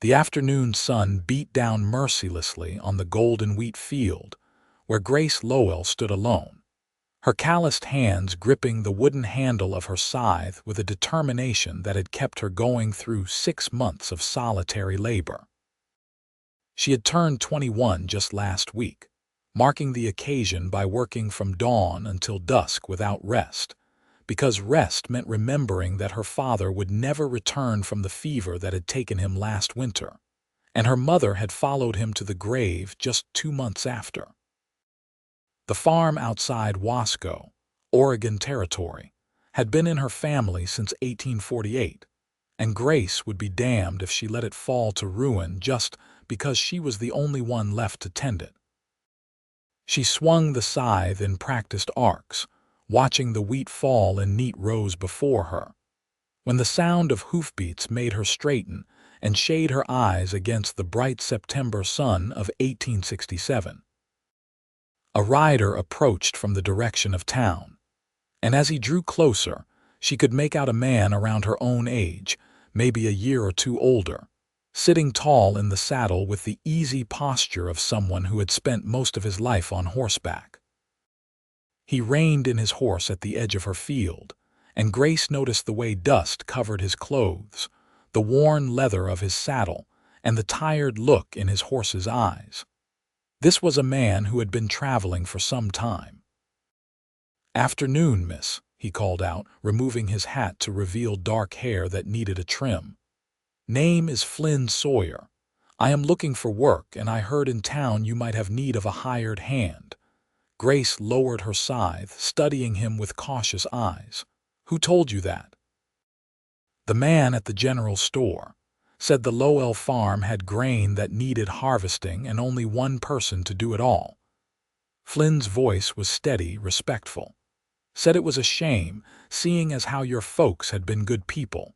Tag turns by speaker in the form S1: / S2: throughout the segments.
S1: The afternoon sun beat down mercilessly on the golden wheat field, where Grace Lowell stood alone, her calloused hands gripping the wooden handle of her scythe with a determination that had kept her going through 6 months of solitary labor. She had turned 21 just last week, marking the occasion by working from dawn until dusk without rest, because rest meant remembering that her father would never return from the fever that had taken him last winter, and her mother had followed him to the grave just 2 months after. The farm outside Wasco, Oregon Territory, had been in her family since 1848, and Grace would be damned if she let it fall to ruin just because she was the only one left to tend it. She swung the scythe in practiced arcs, watching the wheat fall in neat rows before her, when the sound of hoofbeats made her straighten and shade her eyes against the bright September sun of 1867. A rider approached from the direction of town, and as he drew closer, she could make out a man around her own age, maybe a year or two older, sitting tall in the saddle with the easy posture of someone who had spent most of his life on horseback. He reined in his horse at the edge of her field, and Grace noticed the way dust covered his clothes, the worn leather of his saddle, and the tired look in his horse's eyes. This was a man who had been traveling for some time. "Afternoon, miss," he called out, removing his hat to reveal dark hair that needed a trim. "Name is Flynn Sawyer. I am looking for work, and I heard in town you might have need of a hired hand." Grace lowered her scythe, studying him with cautious eyes. "Who told you that?" "The man at the general store. Said the Lowell farm had grain that needed harvesting and only one person to do it all." Flynn's voice was steady, respectful. "Said it was a shame, seeing as how your folks had been good people."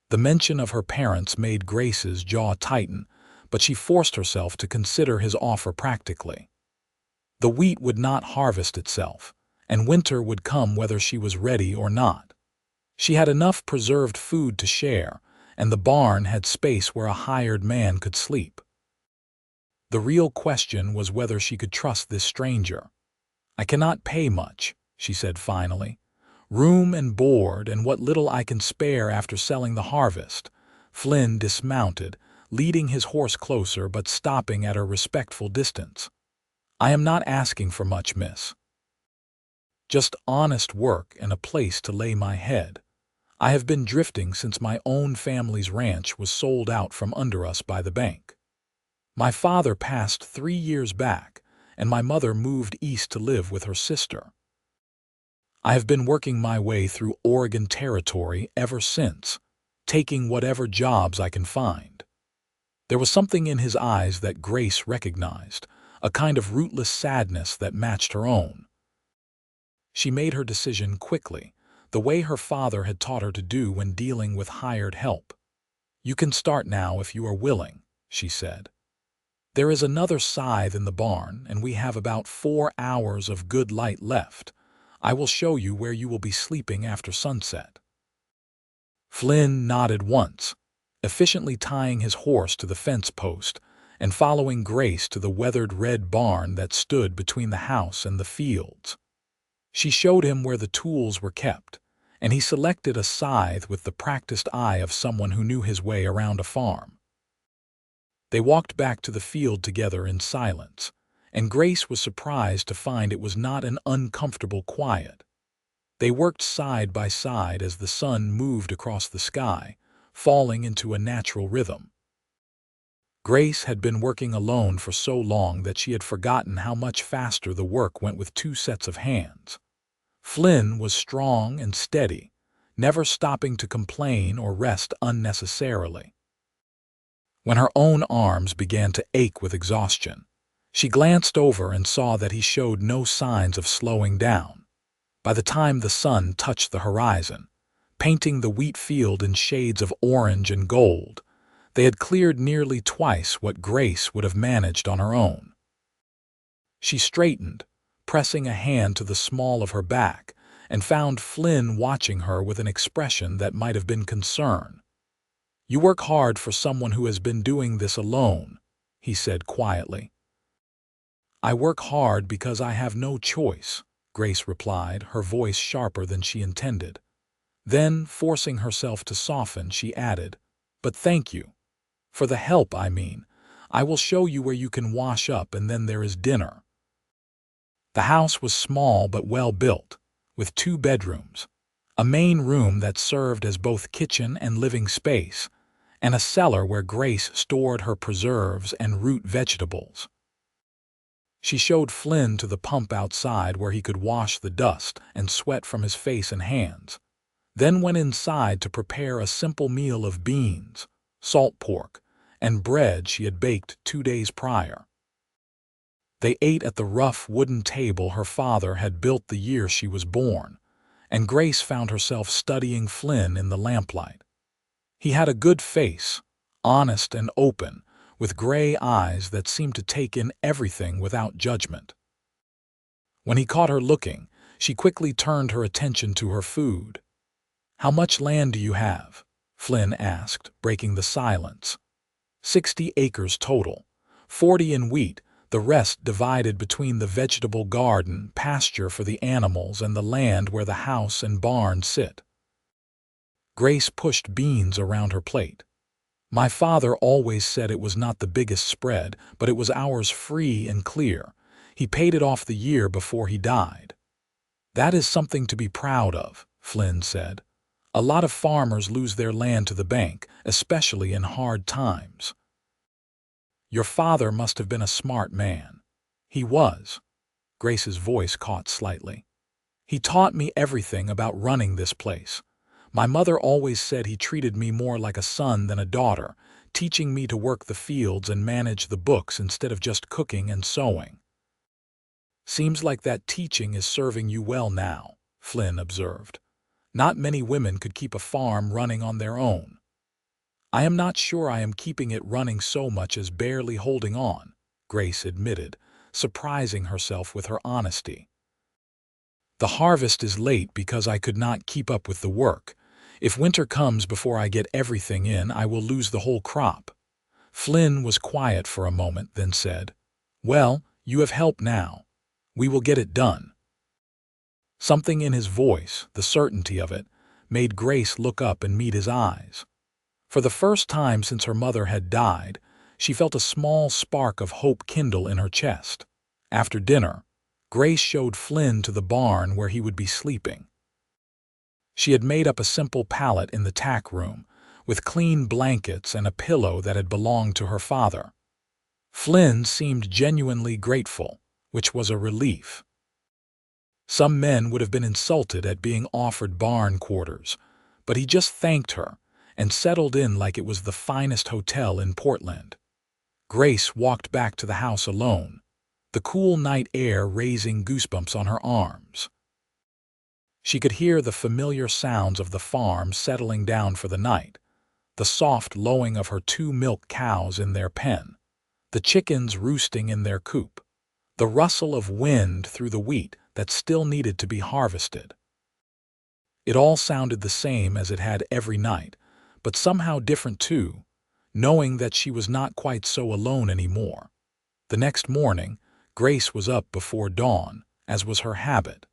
S1: The mention of her parents made Grace's jaw tighten, but she forced herself to consider his offer practically. The wheat would not harvest itself, and winter would come whether she was ready or not. She had enough preserved food to share, and the barn had space where a hired man could sleep. The real question was whether she could trust this stranger. "I cannot pay much," she said finally. "Room and board and what little I can spare after selling the harvest." Flynn dismounted, leading his horse closer but stopping at a respectful distance. "I am not asking for much, miss. Just honest work and a place to lay my head. I have been drifting since my own family's ranch was sold out from under us by the bank. My father passed 3 years back, and my mother moved east to live with her sister. I have been working my way through Oregon Territory ever since, taking whatever jobs I can find." There was something in his eyes that Grace recognized, a kind of rootless sadness that matched her own. She made her decision quickly, the way her father had taught her to do when dealing with hired help. "You can start now if you are willing," she said. "There is another scythe in the barn, and we have about 4 hours of good light left. I will show you where you will be sleeping after sunset." Flynn nodded once, efficiently tying his horse to the fence post and following Grace to the weathered red barn that stood between the house and the fields. She showed him where the tools were kept, and he selected a scythe with the practiced eye of someone who knew his way around a farm. They walked back to the field together in silence, and Grace was surprised to find it was not an uncomfortable quiet. They worked side by side as the sun moved across the sky, falling into a natural rhythm. Grace had been working alone for so long that she had forgotten how much faster the work went with 2 sets of hands. Flynn was strong and steady, never stopping to complain or rest unnecessarily. When her own arms began to ache with exhaustion, she glanced over and saw that he showed no signs of slowing down. By the time the sun touched the horizon, painting the wheat field in shades of orange and gold, they had cleared nearly twice what Grace would have managed on her own. She straightened, pressing a hand to the small of her back, and found Flynn watching her with an expression that might have been concern. "You work hard for someone who has been doing this alone," he said quietly. "I work hard because I have no choice," Grace replied, her voice sharper than she intended. Then, forcing herself to soften, she added, "But thank you. For the help, I mean. I will show you where you can wash up, and then there is dinner." The house was small but well built, with 2 bedrooms, a main room that served as both kitchen and living space, and a cellar where Grace stored her preserves and root vegetables. She showed Flynn to the pump outside where he could wash the dust and sweat from his face and hands, then went inside to prepare a simple meal of beans, salt pork, and bread she had baked 2 days prior. They ate at the rough wooden table her father had built the year she was born, and Grace found herself studying Flynn in the lamplight. He had a good face, honest and open, with gray eyes that seemed to take in everything without judgment. When he caught her looking, she quickly turned her attention to her food. "How much land do you have?" Flynn asked, breaking the silence. 60 acres total, 40 in wheat, the rest divided between the vegetable garden, pasture for the animals, and the land where the house and barn sit. Grace pushed beans around her plate. "My father always said it was not the biggest spread, but it was ours free and clear. He paid it off the year before he died." "That is something to be proud of," Flynn said. "A lot of farmers lose their land to the bank, especially in hard times." "Your father must have been a smart man." "He was." Grace's voice caught slightly. "He taught me everything about running this place. My mother always said he treated me more like a son than a daughter, teaching me to work the fields and manage the books instead of just cooking and sewing." "Seems like that teaching is serving you well now," Flynn observed. "Not many women could keep a farm running on their own." "I am not sure I am keeping it running so much as barely holding on," Grace admitted, surprising herself with her honesty. "The harvest is late because I could not keep up with the work. If winter comes before I get everything in, I will lose the whole crop." Flynn was quiet for a moment, then said, "Well, you have help now. We will get it done." Something in his voice, the certainty of it, made Grace look up and meet his eyes. For the first time since her mother had died, she felt a small spark of hope kindle in her chest. After dinner, Grace showed Flynn to the barn where he would be sleeping. She had made up a simple pallet in the tack room, with clean blankets and a pillow that had belonged to her father. Flynn seemed genuinely grateful, which was a relief. Some men would have been insulted at being offered barn quarters, but he just thanked her and settled in like it was the finest hotel in Portland. Grace walked back to the house alone, the cool night air raising goosebumps on her arms. She could hear the familiar sounds of the farm settling down for the night, the soft lowing of her 2 milk cows in their pen, the chickens roosting in their coop, the rustle of wind through the wheat that still needed to be harvested. It all sounded the same as it had every night, but somehow different too, knowing that she was not quite so alone anymore. The next morning, Grace was up before dawn, as was her habit.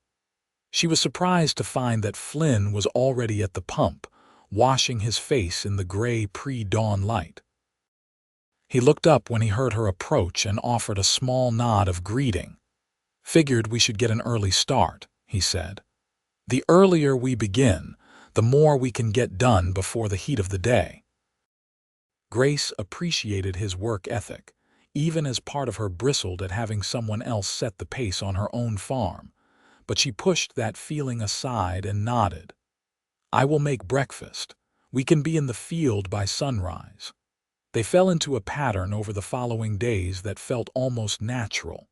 S1: She was surprised to find that Flynn was already at the pump, washing his face in the gray pre-dawn light. He looked up when he heard her approach and offered a small nod of greeting. "Figured we should get an early start," he said. "The earlier we begin, the more we can get done before the heat of the day." Grace appreciated his work ethic, even as part of her bristled at having someone else set the pace on her own farm, but she pushed that feeling aside and nodded. "I will make breakfast. We can be in the field by sunrise." They fell into a pattern over the following days that felt almost natural.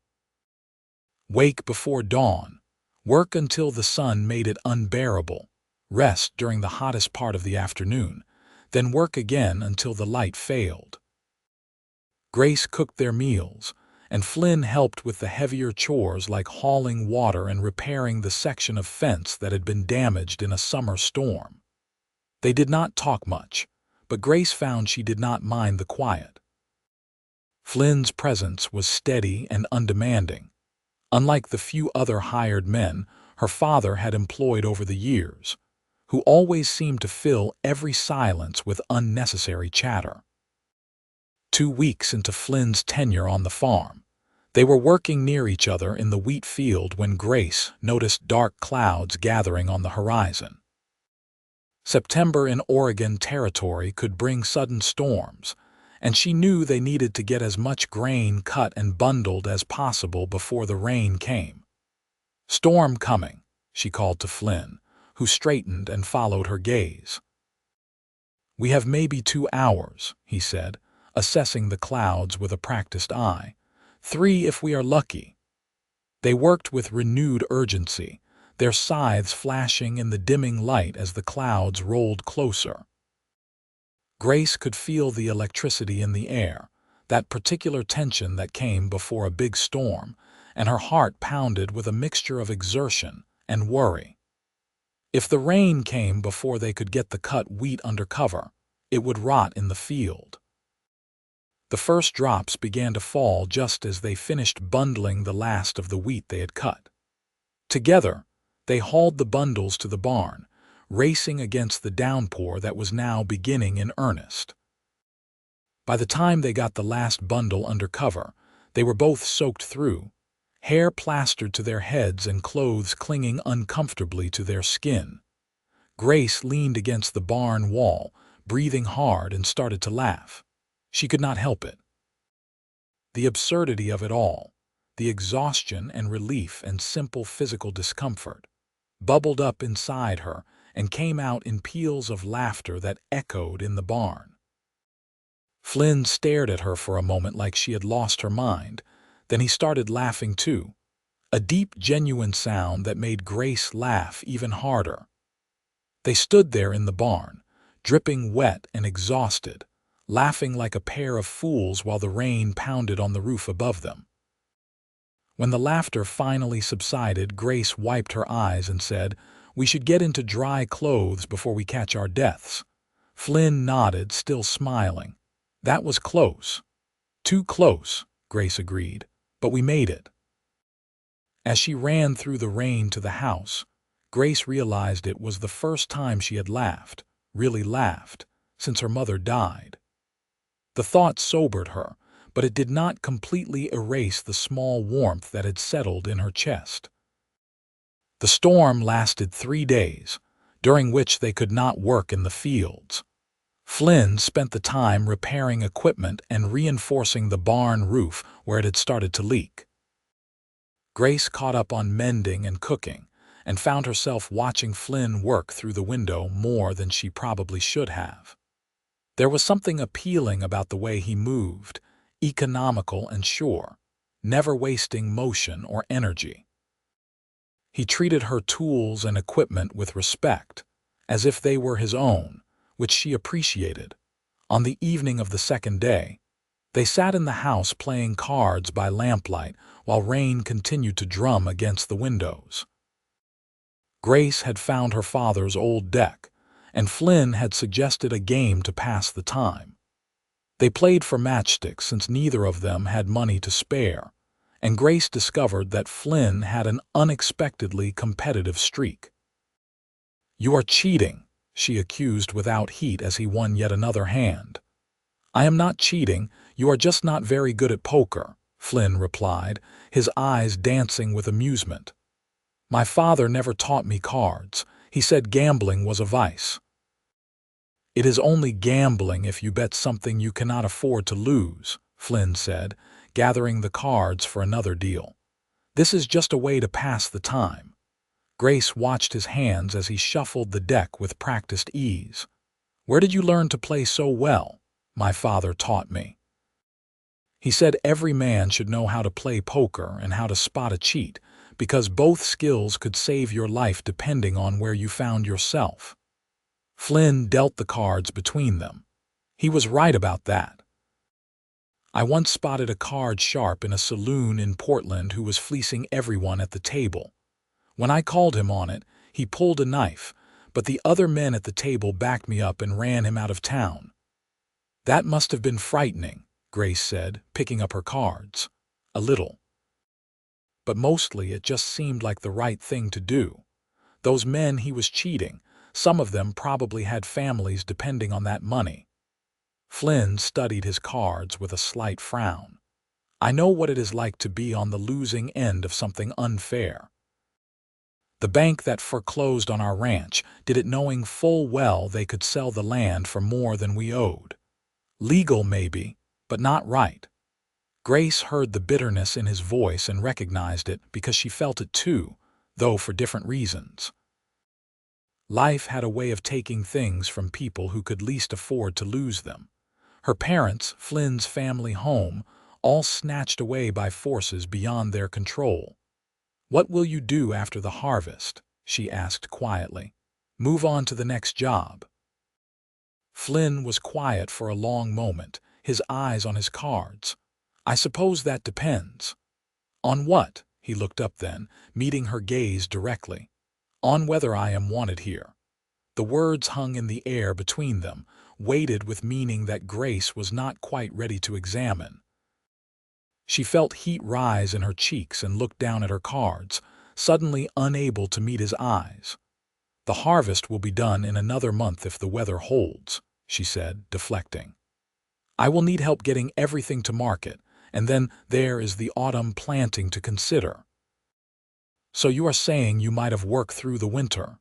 S1: Wake before dawn, work until the sun made it unbearable, rest during the hottest part of the afternoon, then work again until the light failed. Grace cooked their meals, and Flynn helped with the heavier chores like hauling water and repairing the section of fence that had been damaged in a summer storm. They did not talk much, but Grace found she did not mind the quiet. Flynn's presence was steady and undemanding. Unlike the few other hired men her father had employed over the years, who always seemed to fill every silence with unnecessary chatter. 2 weeks into Flynn's tenure on the farm, they were working near each other in the wheat field when Grace noticed dark clouds gathering on the horizon. September in Oregon Territory could bring sudden storms, and she knew they needed to get as much grain cut and bundled as possible before the rain came. "Storm coming," she called to Flynn, who straightened and followed her gaze. "We have maybe 2 hours," he said, assessing the clouds with a practiced eye. 3 if we are lucky." They worked with renewed urgency, their scythes flashing in the dimming light as the clouds rolled closer. Grace could feel the electricity in the air, that particular tension that came before a big storm, and her heart pounded with a mixture of exertion and worry. If the rain came before they could get the cut wheat under cover, it would rot in the field. The first drops began to fall just as they finished bundling the last of the wheat they had cut. Together, they hauled the bundles to the barn, racing against the downpour that was now beginning in earnest. By the time they got the last bundle under cover, they were both soaked through, hair plastered to their heads and clothes clinging uncomfortably to their skin. Grace leaned against the barn wall, breathing hard, and started to laugh. She could not help it. The absurdity of it all, the exhaustion and relief and simple physical discomfort, bubbled up inside her and came out in peals of laughter that echoed in the barn. Flynn stared at her for a moment like she had lost her mind. Then he started laughing too, a deep, genuine sound that made Grace laugh even harder. They stood there in the barn, dripping wet and exhausted, laughing like a pair of fools while the rain pounded on the roof above them. When the laughter finally subsided, Grace wiped her eyes and said, "We should get into dry clothes before we catch our deaths." Flynn nodded, still smiling. "That was close." "Too close," Grace agreed, "but we made it." As she ran through the rain to the house, Grace realized it was the first time she had laughed, really laughed, since her mother died. The thought sobered her, but it did not completely erase the small warmth that had settled in her chest. The storm lasted 3 days, during which they could not work in the fields. Flynn spent the time repairing equipment and reinforcing the barn roof where it had started to leak. Grace caught up on mending and cooking, and found herself watching Flynn work through the window more than she probably should have. There was something appealing about the way he moved, economical and sure, never wasting motion or energy. He treated her tools and equipment with respect, as if they were his own, which she appreciated. On the evening of the second day, they sat in the house playing cards by lamplight while rain continued to drum against the windows. Grace had found her father's old deck, and Flynn had suggested a game to pass the time. They played for matchsticks since neither of them had money to spare, and Grace discovered that Flynn had an unexpectedly competitive streak. "You are cheating," she accused without heat as he won yet another hand. "I am not cheating, you are just not very good at poker," Flynn replied, his eyes dancing with amusement. "My father never taught me cards. He said gambling was a vice." "It is only gambling if you bet something you cannot afford to lose," Flynn said, gathering the cards for another deal. "This is just a way to pass the time." Grace watched his hands as he shuffled the deck with practiced ease. "Where did you learn to play so well?" "My father taught me. He said every man should know how to play poker and how to spot a cheat, because both skills could save your life depending on where you found yourself." Flynn dealt the cards between them. He was right about that. "I once spotted a card sharp in a saloon in Portland who was fleecing everyone at the table. When I called him on it, he pulled a knife, but the other men at the table backed me up and ran him out of town. That must have been frightening, Grace said, picking up her cards. A little. But mostly it just seemed like the right thing to do. Those men he was cheating, some of them probably had families depending on that money. Flynn studied his cards with a slight frown. I know what it is like to be on the losing end of something unfair. The bank that foreclosed on our ranch did it knowing full well they could sell the land for more than we owed. Legal maybe, but not right. Grace heard the bitterness in his voice and recognized it because she felt it too, though for different reasons. Life had a way of taking things from people who could least afford to lose them. Her parents, Flynn's family home, all snatched away by forces beyond their control. "What will you do after the harvest?" she asked quietly. "Move on to the next job." Flynn was quiet for a long moment, his eyes on his cards. "I suppose that depends." "On what?" He looked up then, meeting her gaze directly. "On whether I am wanted here." The words hung in the air between them, weighted with meaning that Grace was not quite ready to examine. She felt heat rise in her cheeks and looked down at her cards, suddenly unable to meet his eyes. "The harvest will be done in another month if the weather holds," she said, deflecting. "I will need help getting everything to market, and then there is the autumn planting to consider." "So you are saying you might have worked through the winter?"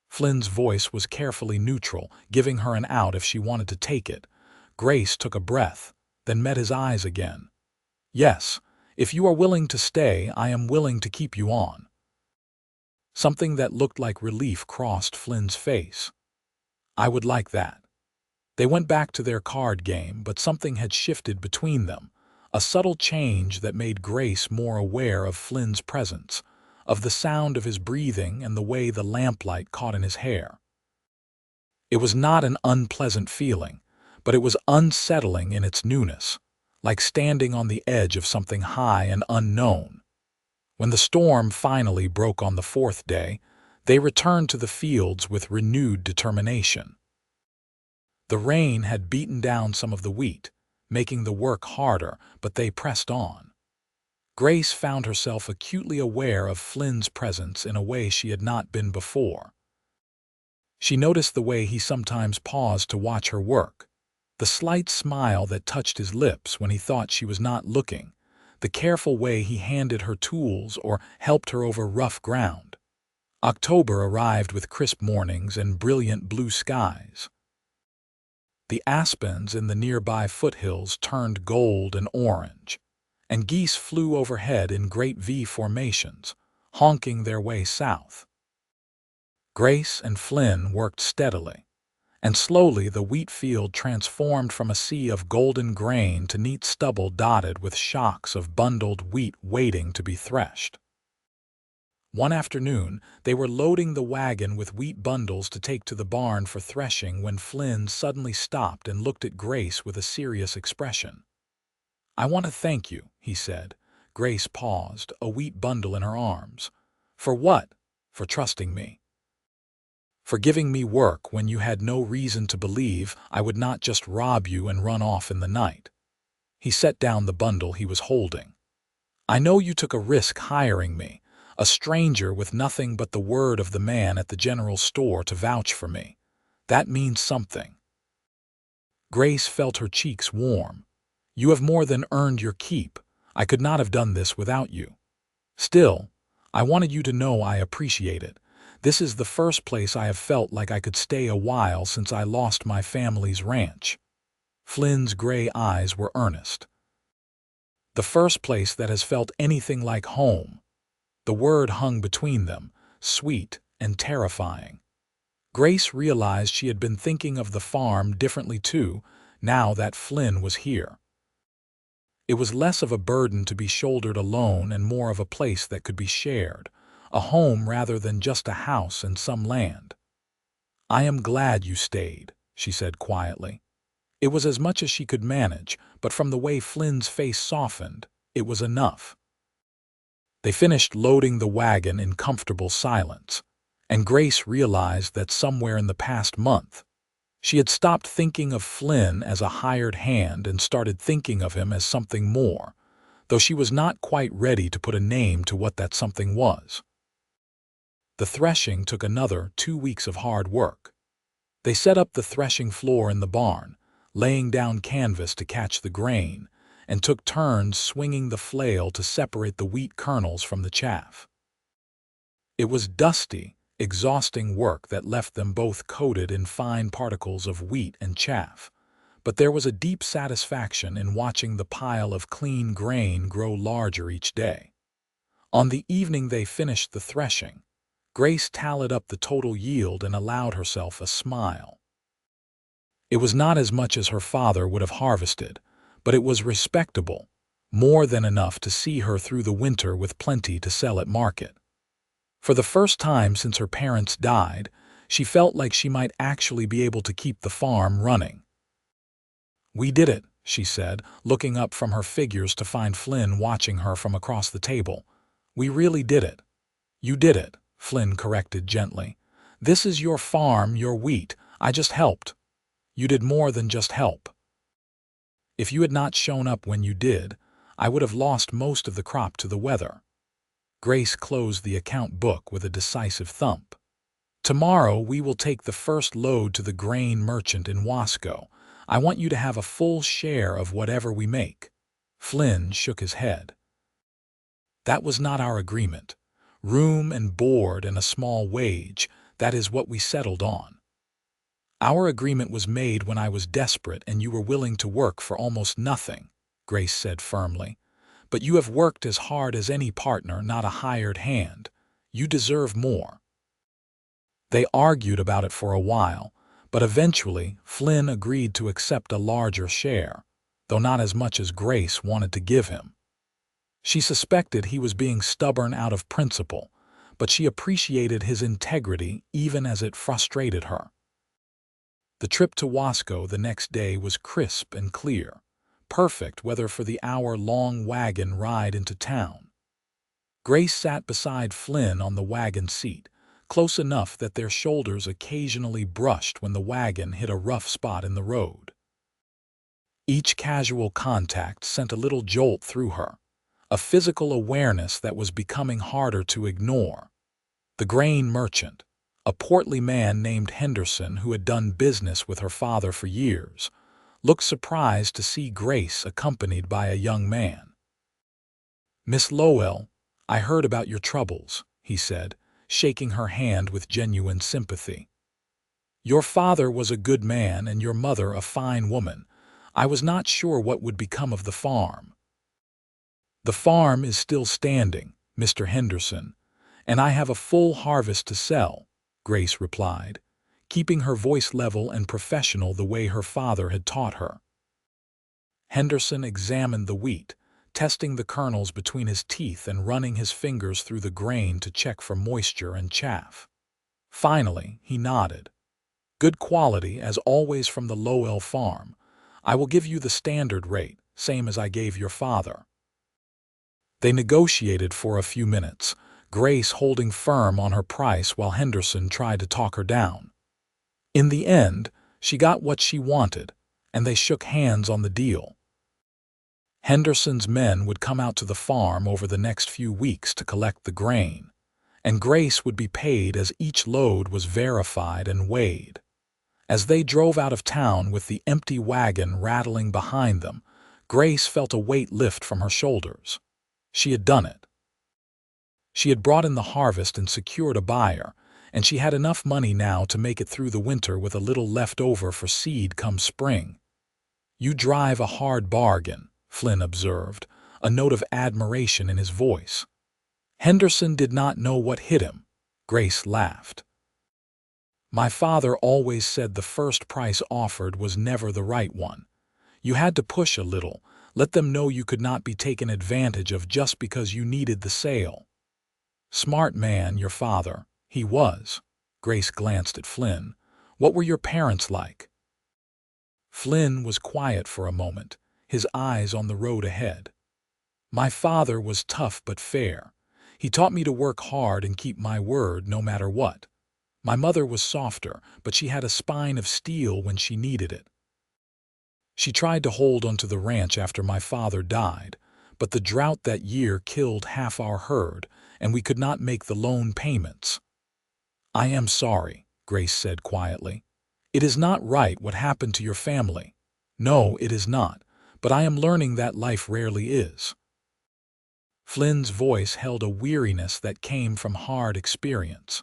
S1: Flynn's voice was carefully neutral, giving her an out if she wanted to take it. Grace took a breath, then met his eyes again. "Yes, if you are willing to stay, I am willing to keep you on." Something that looked like relief crossed Flynn's face. "I would like that." They went back to their card game, but something had shifted between them, a subtle change that made Grace more aware of Flynn's presence, of the sound of his breathing and the way the lamplight caught in his hair. It was not an unpleasant feeling, but it was unsettling in its newness, like standing on the edge of something high and unknown. When the storm finally broke on the fourth day, they returned to the fields with renewed determination. The rain had beaten down some of the wheat, making the work harder, but they pressed on. Grace found herself acutely aware of Flynn's presence in a way she had not been before. She noticed the way he sometimes paused to watch her work, the slight smile that touched his lips when he thought she was not looking, the careful way he handed her tools or helped her over rough ground. October arrived with crisp mornings and brilliant blue skies. The aspens in the nearby foothills turned gold and orange, and geese flew overhead in great V formations, honking their way south. Grace and Flynn worked steadily, and slowly the wheat field transformed from a sea of golden grain to neat stubble dotted with shocks of bundled wheat waiting to be threshed. One afternoon, they were loading the wagon with wheat bundles to take to the barn for threshing when Flynn suddenly stopped and looked at Grace with a serious expression. "I want to thank you," he said. Grace paused, a wheat bundle in her arms. "For what?" "For trusting me. For giving me work when you had no reason to believe I would not just rob you and run off in the night." He set down the bundle he was holding. "I know you took a risk hiring me, a stranger with nothing but the word of the man at the general store to vouch for me. That means something." Grace felt her cheeks warm. "You have more than earned your keep. I could not have done this without you. Still, I wanted you to know I appreciate it. This is the first place I have felt like I could stay a while since I lost my family's ranch." Flynn's gray eyes were earnest. "The first place that has felt anything like home." The word hung between them, sweet and terrifying. Grace realized she had been thinking of the farm differently too, now that Flynn was here. It was less of a burden to be shouldered alone and more of a place that could be shared, a home rather than just a house and some land. "I am glad you stayed," she said quietly. It was as much as she could manage, but from the way Flynn's face softened, it was enough. They finished loading the wagon in comfortable silence, and Grace realized that somewhere in the past month, She had stopped thinking of Flynn as a hired hand and started thinking of him as something more, though she was not quite ready to put a name to what that something was. The threshing took another 2 weeks of hard work. They set up the threshing floor in the barn, laying down canvas to catch the grain, and took turns swinging the flail to separate the wheat kernels from the chaff. It was dusty, exhausting work that left them both coated in fine particles of wheat and chaff, but there was a deep satisfaction in watching the pile of clean grain grow larger each day. On the evening they finished the threshing, Grace tallied up the total yield and allowed herself a smile. It was not as much as her father would have harvested, but it was respectable, more than enough to see her through the winter with plenty to sell at market. For the first time since her parents died, she felt like she might actually be able to keep the farm running. "We did it," she said, looking up from her figures to find Flynn watching her from across the table. "We really did it." "You did it," Flynn corrected gently. "This is your farm, your wheat. I just helped." "You did more than just help. If you had not shown up when you did, I would have lost most of the crop to the weather." Grace closed the account book with a decisive thump. "Tomorrow we will take the first load to the grain merchant in Wasco. I want you to have a full share of whatever we make." Flynn shook his head. "That was not our agreement. Room and board and a small wage, that is what we settled on. Our agreement was made when I was desperate and you were willing to work for almost nothing," Grace said firmly. "But you have worked as hard as any partner, not a hired hand. You deserve more." They argued about it for a while, but eventually Flynn agreed to accept a larger share, though not as much as Grace wanted to give him. She suspected he was being stubborn out of principle, but she appreciated his integrity even as it frustrated her. The trip to Wasco the next day was crisp and clear, perfect weather for the hour-long wagon ride into town. Grace sat beside Flynn on the wagon seat, close enough that their shoulders occasionally brushed when the wagon hit a rough spot in the road. Each casual contact sent a little jolt through her, a physical awareness that was becoming harder to ignore. The grain merchant, a portly man named Henderson who had done business with her father for years, looked surprised to see Grace accompanied by a young man. "Miss Lowell, I heard about your troubles," he said, shaking her hand with genuine sympathy. "Your father was a good man and your mother a fine woman. I was not sure what would become of the farm." "The farm is still standing, Mr. Henderson, and I have a full harvest to sell," Grace replied, keeping her voice level and professional the way her father had taught her. Henderson examined the wheat, testing the kernels between his teeth and running his fingers through the grain to check for moisture and chaff. Finally, he nodded. "Good quality, as always from the Lowell farm. I will give you the standard rate, same as I gave your father." They negotiated for a few minutes, Grace holding firm on her price while Henderson tried to talk her down. In the end, she got what she wanted, and they shook hands on the deal. Henderson's men would come out to the farm over the next few weeks to collect the grain, and Grace would be paid as each load was verified and weighed. As they drove out of town with the empty wagon rattling behind them, Grace felt a weight lift from her shoulders. She had done it. She had brought in the harvest and secured a buyer, and she had enough money now to make it through the winter with a little left over for seed come spring. "You drive a hard bargain," Flynn observed, a note of admiration in his voice. Henderson did not know what hit him. Grace laughed. "My father always said the first price offered was never the right one. You had to push a little, let them know you could not be taken advantage of just because you needed the sale." "Smart man, your father. He was." Grace glanced at Flynn. "What were your parents like?" Flynn was quiet for a moment, his eyes on the road ahead. "My father was tough but fair. He taught me to work hard and keep my word no matter what. My mother was softer, but she had a spine of steel when she needed it. She tried to hold onto the ranch after my father died, but the drought that year killed half our herd, and we could not make the loan payments. I am sorry, Grace said quietly. It is not right what happened to your family. No, it is not, but I am learning that life rarely is. Flynn's voice held a weariness that came from hard experience.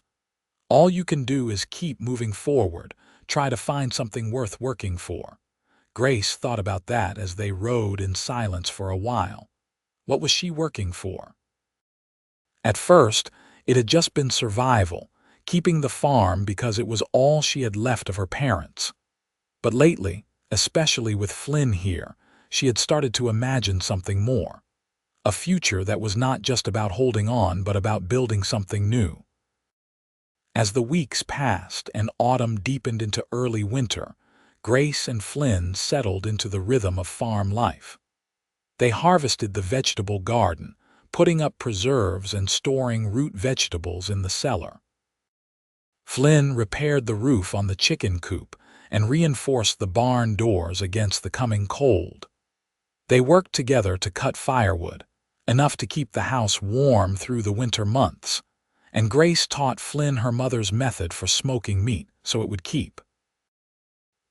S1: All you can do is keep moving forward, try to find something worth working for. Grace thought about that as they rode in silence for a while. What was she working for? At first, it had just been survival, keeping the farm because it was all she had left of her parents. But lately, especially with Flynn here, she had started to imagine something more. A future that was not just about holding on but about building something new. As the weeks passed and autumn deepened into early winter, Grace and Flynn settled into the rhythm of farm life. They harvested the vegetable garden, putting up preserves and storing root vegetables in the cellar. Flynn repaired the roof on the chicken coop and reinforced the barn doors against the coming cold. They worked together to cut firewood, enough to keep the house warm through the winter months, and Grace taught Flynn her mother's method for smoking meat so it would keep.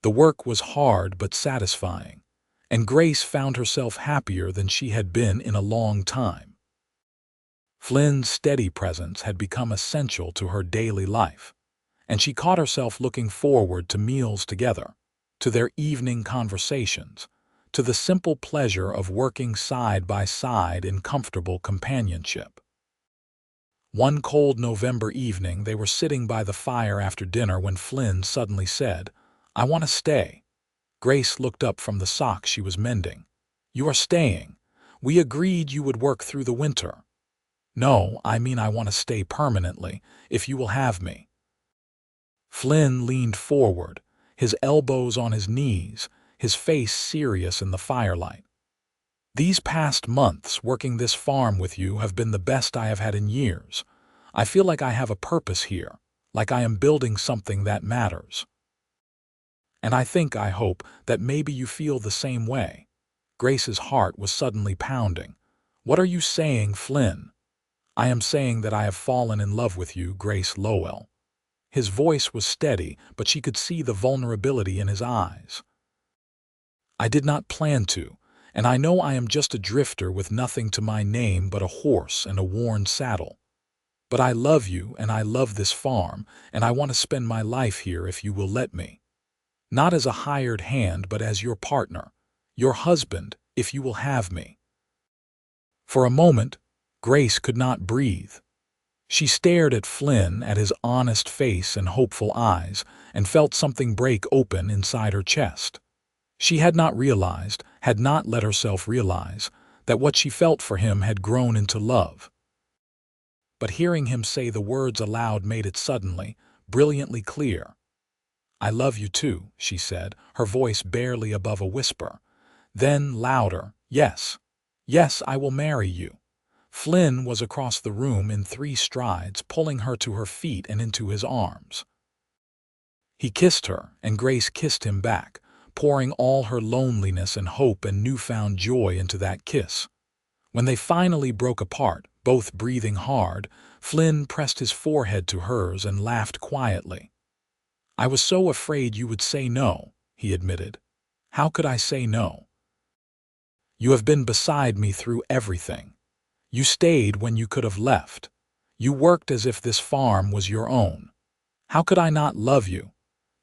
S1: The work was hard but satisfying, and Grace found herself happier than she had been in a long time. Flynn's steady presence had become essential to her daily life, and she caught herself looking forward to meals together, to their evening conversations, to the simple pleasure of working side by side in comfortable companionship. One cold November evening, they were sitting by the fire after dinner when Flynn suddenly said, "I want to stay." Grace looked up from the socks she was mending. "You are staying. We agreed you would work through the winter." "No, I mean I want to stay permanently, if you will have me." Flynn leaned forward, his elbows on his knees, his face serious in the firelight. "These past months working this farm with you have been the best I have had in years. I feel like I have a purpose here, like I am building something that matters. And I hope, that maybe you feel the same way." Grace's heart was suddenly pounding. "What are you saying, Flynn?" "I am saying that I have fallen in love with you, Grace Lowell." His voice was steady, but she could see the vulnerability in his eyes. "I did not plan to, and I know I am just a drifter with nothing to my name but a horse and a worn saddle. But I love you and I love this farm, and I want to spend my life here if you will let me. Not as a hired hand, but as your partner, your husband, if you will have me." For a moment, Grace could not breathe. She stared at Flynn, at his honest face and hopeful eyes, and felt something break open inside her chest. She had not let herself realize, that what she felt for him had grown into love. But hearing him say the words aloud made it suddenly, brilliantly clear. "I love you too," she said, her voice barely above a whisper. Then, louder, "Yes, yes, I will marry you." Flynn was across the room in 3 strides, pulling her to her feet and into his arms. He kissed her, and Grace kissed him back, pouring all her loneliness and hope and newfound joy into that kiss. When they finally broke apart, both breathing hard, Flynn pressed his forehead to hers and laughed quietly. "I was so afraid you would say no," he admitted. "How could I say no? You have been beside me through everything. You stayed when you could have left. You worked as if this farm was your own. How could I not love you?"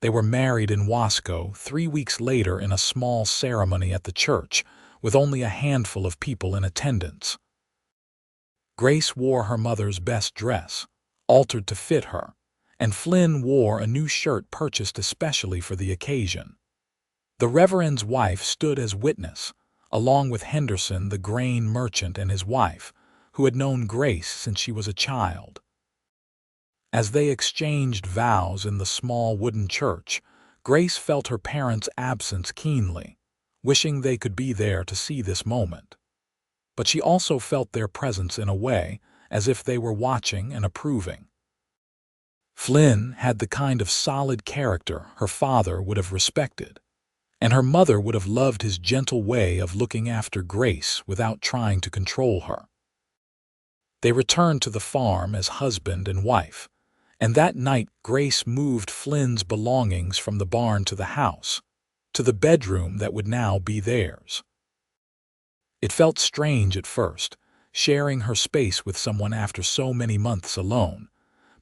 S1: They were married in Wasco 3 weeks later in a small ceremony at the church, with only a handful of people in attendance. Grace wore her mother's best dress, altered to fit her, and Flynn wore a new shirt purchased especially for the occasion. The Reverend's wife stood as witness, along with Henderson, the grain merchant, and his wife, who had known Grace since she was a child. As they exchanged vows in the small wooden church, Grace felt her parents' absence keenly, wishing they could be there to see this moment. But she also felt their presence in a way, as if they were watching and approving. Flynn had the kind of solid character her father would have respected, and her mother would have loved his gentle way of looking after Grace without trying to control her. They returned to the farm as husband and wife, and that night Grace moved Flynn's belongings from the barn to the house, to the bedroom that would now be theirs. It felt strange at first, sharing her space with someone after so many months alone,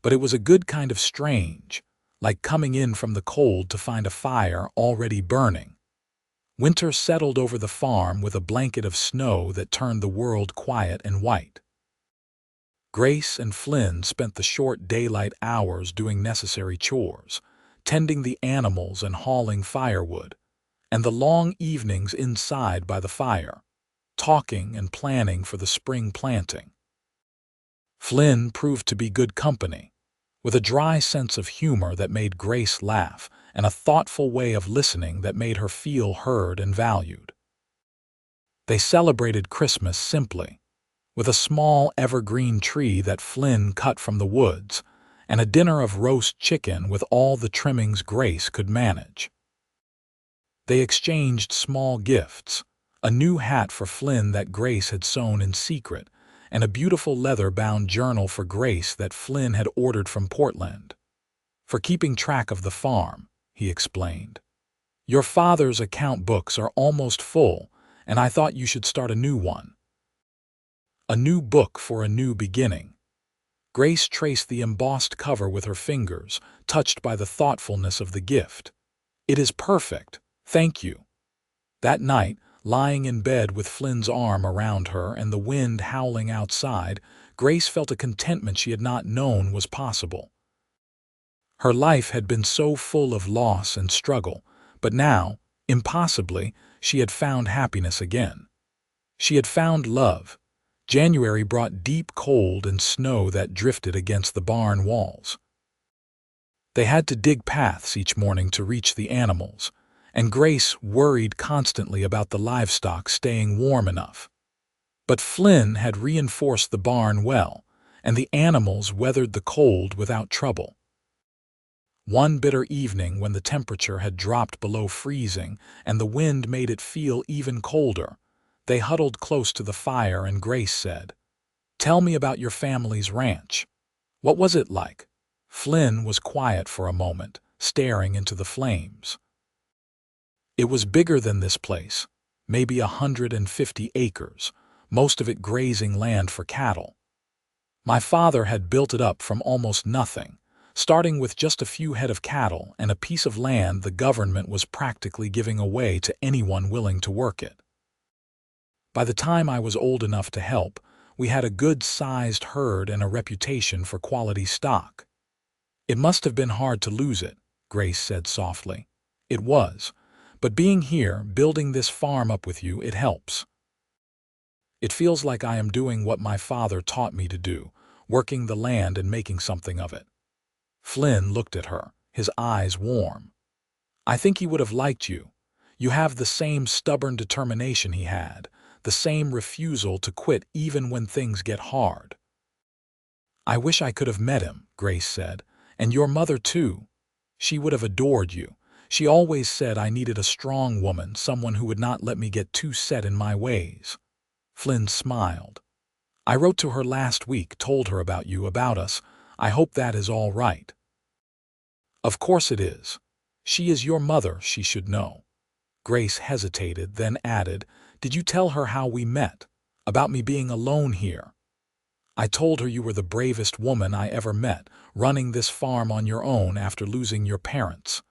S1: but it was a good kind of strange, like coming in from the cold to find a fire already burning. Winter settled over the farm with a blanket of snow that turned the world quiet and white. Grace and Flynn spent the short daylight hours doing necessary chores, tending the animals and hauling firewood, and the long evenings inside by the fire, talking and planning for the spring planting. Flynn proved to be good company, with a dry sense of humor that made Grace laugh and a thoughtful way of listening that made her feel heard and valued. They celebrated Christmas simply, with a small evergreen tree that Flynn cut from the woods, and a dinner of roast chicken with all the trimmings Grace could manage. They exchanged small gifts, a new hat for Flynn that Grace had sewn in secret, and a beautiful leather-bound journal for Grace that Flynn had ordered from Portland. "For keeping track of the farm," he explained. "Your father's account books are almost full, and I thought you should start a new one." A new book for a new beginning. Grace traced the embossed cover with her fingers, touched by the thoughtfulness of the gift. "It is perfect, thank you." That night, lying in bed with Flynn's arm around her and the wind howling outside, Grace felt a contentment she had not known was possible. Her life had been so full of loss and struggle, but now, impossibly, she had found happiness again. She had found love. January brought deep cold and snow that drifted against the barn walls. They had to dig paths each morning to reach the animals, and Grace worried constantly about the livestock staying warm enough. But Flynn had reinforced the barn well, and the animals weathered the cold without trouble. One bitter evening when the temperature had dropped below freezing and the wind made it feel even colder, they huddled close to the fire and Grace said, "Tell me about your family's ranch. What was it like?" Flynn was quiet for a moment, staring into the flames. "It was bigger than this place, maybe 150 acres, most of it grazing land for cattle. My father had built it up from almost nothing, starting with just a few head of cattle and a piece of land the government was practically giving away to anyone willing to work it. By the time I was old enough to help, we had a good-sized herd and a reputation for quality stock. It must have been hard to lose it," Grace said softly. "It was, but being here, building this farm up with you, it helps. It feels like I am doing what my father taught me to do, working the land and making something of it." Flynn looked at her, his eyes warm. "I think he would have liked you. You have the same stubborn determination he had, the same refusal to quit even when things get hard." "I wish I could have met him," Grace said, "and your mother too. She would have adored you. She always said I needed a strong woman, someone who would not let me get too set in my ways." Flynn smiled. "I wrote to her last week, told her about you, about us. I hope that is all right." "Of course it is. She is your mother, she should know." Grace hesitated, then added, "Did you tell her how we met? About me being alone here?" "I told her you were the bravest woman I ever met, running this farm on your own after losing your parents.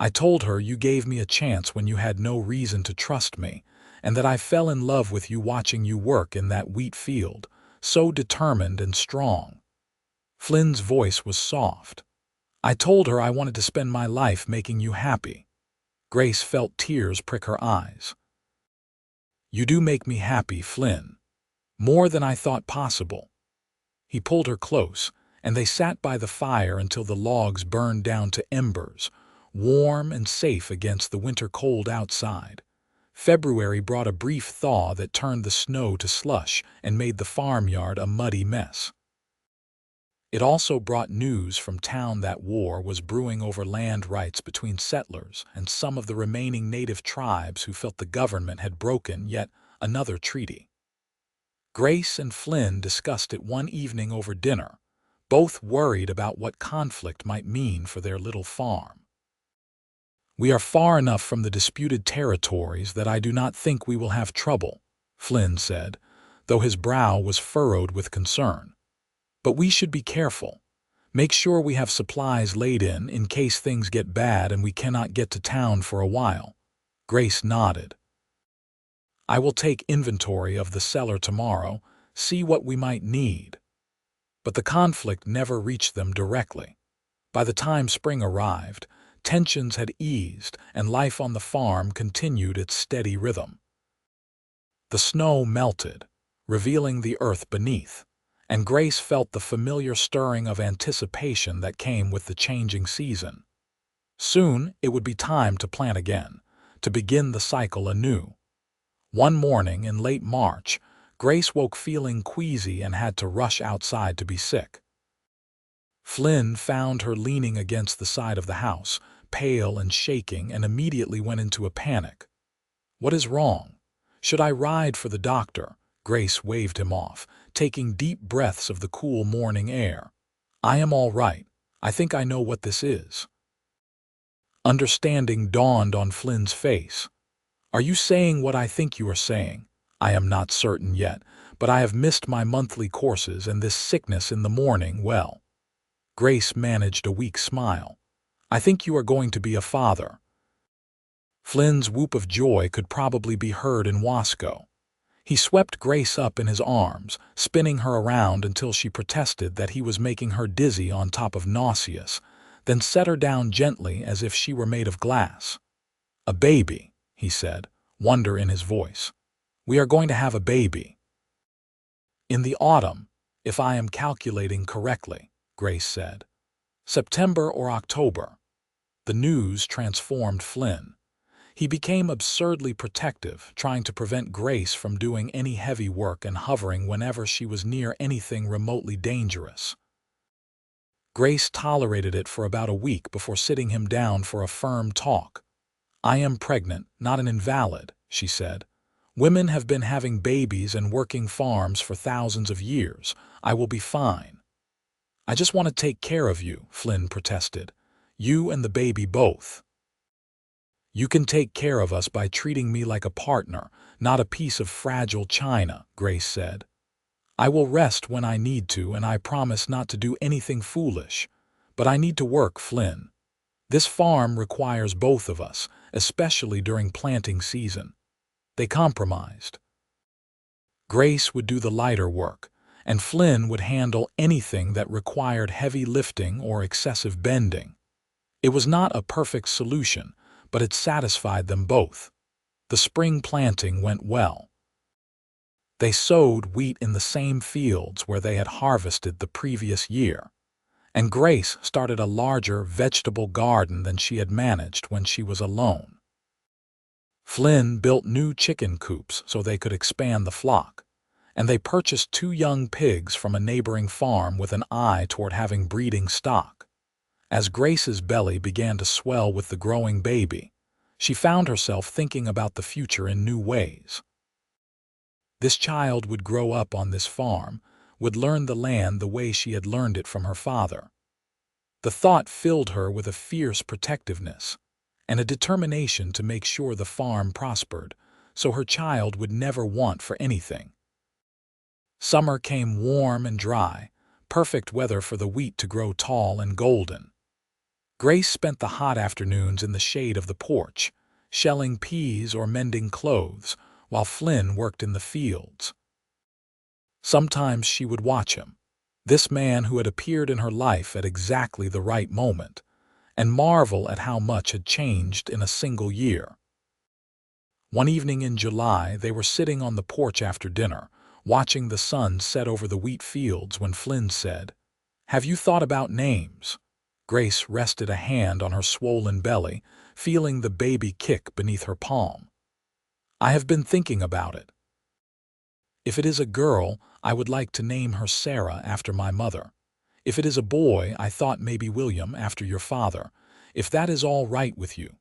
S1: I told her you gave me a chance when you had no reason to trust me, and that I fell in love with you watching you work in that wheat field, so determined and strong." Flynn's voice was soft. "I told her I wanted to spend my life making you happy." Grace felt tears prick her eyes. "You do make me happy, Flynn. More than I thought possible." He pulled her close, and they sat by the fire until the logs burned down to embers, warm and safe against the winter cold outside. February brought a brief thaw that turned the snow to slush and made the farmyard a muddy mess. It also brought news from town that war was brewing over land rights between settlers and some of the remaining native tribes who felt the government had broken yet another treaty. Grace and Flynn discussed it one evening over dinner, both worried about what conflict might mean for their little farm. "We are far enough from the disputed territories that I do not think we will have trouble," Flynn said, though his brow was furrowed with concern. "But we should be careful. Make sure we have supplies laid in case things get bad and we cannot get to town for a while." Grace nodded. "I will take inventory of the cellar tomorrow, see what we might need." But the conflict never reached them directly. By the time spring arrived, tensions had eased and life on the farm continued its steady rhythm. The snow melted, revealing the earth beneath, and Grace felt the familiar stirring of anticipation that came with the changing season. Soon it would be time to plant again, to begin the cycle anew. One morning in late March, Grace woke feeling queasy and had to rush outside to be sick. Flynn found her leaning against the side of the house, pale and shaking, and immediately went into a panic. "What is wrong? Should I ride for the doctor?" Grace waved him off, taking deep breaths of the cool morning air. "I am all right. I think I know what this is." Understanding dawned on Flynn's face. "Are you saying what I think you are saying? I am not certain yet, but I have missed my monthly courses and this sickness in the morning, well." Grace managed a weak smile. "I think you are going to be a father." Flynn's whoop of joy could probably be heard in Wasco. He swept Grace up in his arms, spinning her around until she protested that he was making her dizzy on top of nauseous, then set her down gently as if she were made of glass. "A baby," he said, wonder in his voice. "We are going to have a baby." "In the autumn, if I am calculating correctly," Grace said. "September or October." The news transformed Flynn. He became absurdly protective, trying to prevent Grace from doing any heavy work and hovering whenever she was near anything remotely dangerous. Grace tolerated it for about a week before sitting him down for a firm talk. "I am pregnant, not an invalid," she said. "Women have been having babies and working farms for thousands of years. I will be fine." "I just want to take care of you," Flynn protested. "You and the baby both." "You can take care of us by treating me like a partner, not a piece of fragile china," Grace said. "I will rest when I need to, and I promise not to do anything foolish. But I need to work, Flynn. This farm requires both of us, especially during planting season." They compromised. Grace would do the lighter work, and Flynn would handle anything that required heavy lifting or excessive bending. It was not a perfect solution, but it satisfied them both. The spring planting went well. They sowed wheat in the same fields where they had harvested the previous year, and Grace started a larger vegetable garden than she had managed when she was alone. Flynn built new chicken coops so they could expand the flock, and they purchased 2 young pigs from a neighboring farm with an eye toward having breeding stock. As Grace's belly began to swell with the growing baby, she found herself thinking about the future in new ways. This child would grow up on this farm, would learn the land the way she had learned it from her father. The thought filled her with a fierce protectiveness and a determination to make sure the farm prospered, so her child would never want for anything. Summer came warm and dry, perfect weather for the wheat to grow tall and golden. Grace spent the hot afternoons in the shade of the porch, shelling peas or mending clothes, while Flynn worked in the fields. Sometimes she would watch him, this man who had appeared in her life at exactly the right moment, and marvel at how much had changed in a single year. One evening in July, they were sitting on the porch after dinner, watching the sun set over the wheat fields when Flynn said, "Have you thought about names?" Grace rested a hand on her swollen belly, feeling the baby kick beneath her palm. "I have been thinking about it. If it is a girl, I would like to name her Sarah after my mother. If it is a boy, I thought maybe William, after your father. If that is all right with you."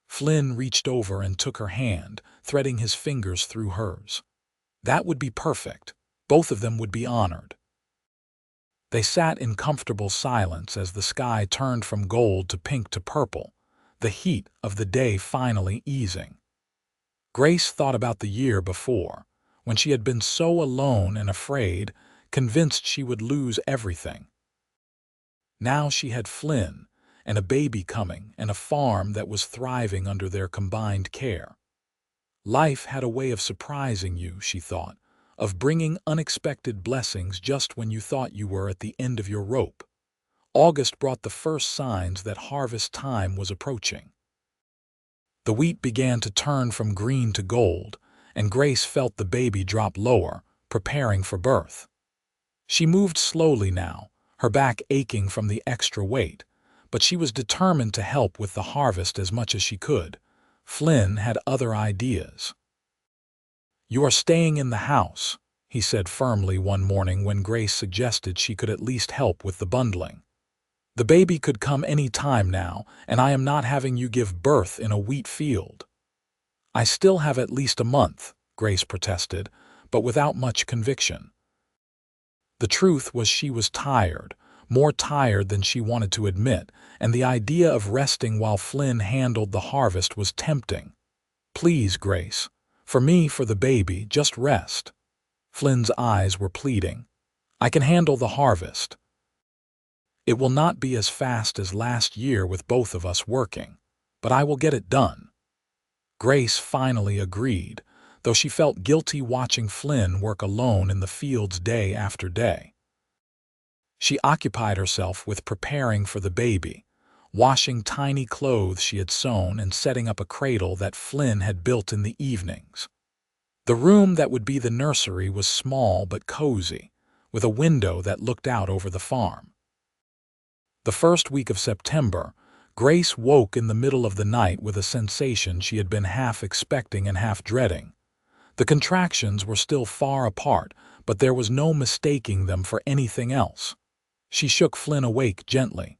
S1: Flynn reached over and took her hand, threading his fingers through hers. "That would be perfect. Both of them would be honored." They sat in comfortable silence as the sky turned from gold to pink to purple, the heat of the day finally easing. Grace thought about the year before, when she had been so alone and afraid, convinced she would lose everything. Now she had Flynn, and a baby coming, and a farm that was thriving under their combined care. Life had a way of surprising you, she thought, of bringing unexpected blessings just when you thought you were at the end of your rope. August brought the first signs that harvest time was approaching. The wheat began to turn from green to gold, and Grace felt the baby drop lower, preparing for birth. She moved slowly now, her back aching from the extra weight, but she was determined to help with the harvest as much as she could. Flynn had other ideas. "You are staying in the house," he said firmly one morning when Grace suggested she could at least help with the bundling. "The baby could come any time now, and I am not having you give birth in a wheat field." "I still have at least a month," Grace protested, but without much conviction. The truth was she was tired, more tired than she wanted to admit, and the idea of resting while Flynn handled the harvest was tempting. "Please, Grace. For me, for the baby, just rest." Flynn's eyes were pleading. "I can handle the harvest. It will not be as fast as last year with both of us working, but I will get it done." Grace finally agreed, though she felt guilty watching Flynn work alone in the fields day after day. She occupied herself with preparing for the baby, washing tiny clothes she had sewn and setting up a cradle that Flynn had built in the evenings. The room that would be the nursery was small but cozy, with a window that looked out over the farm. The first week of September, Grace woke in the middle of the night with a sensation she had been half expecting and half dreading. The contractions were still far apart, but there was no mistaking them for anything else. She shook Flynn awake gently.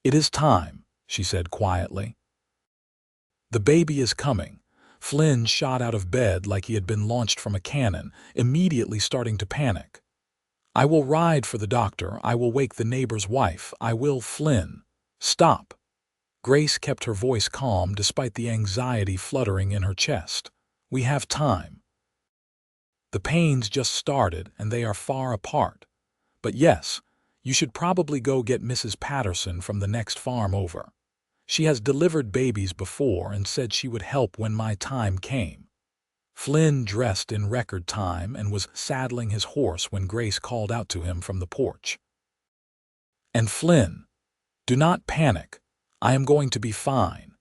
S1: "It is time," she said quietly. "The baby is coming." Flynn shot out of bed like he had been launched from a cannon, immediately starting to panic. "I will ride for the doctor. I will wake the neighbor's wife. I will—" "Flynn, stop." Grace kept her voice calm despite the anxiety fluttering in her chest. "We have time. The pains just started and they are far apart. But yes, you should probably go get Mrs. Patterson from the next farm over. She has delivered babies before and said she would help when my time came." Flynn dressed in record time and was saddling his horse when Grace called out to him from the porch. "And Flynn, do not panic. I am going to be fine."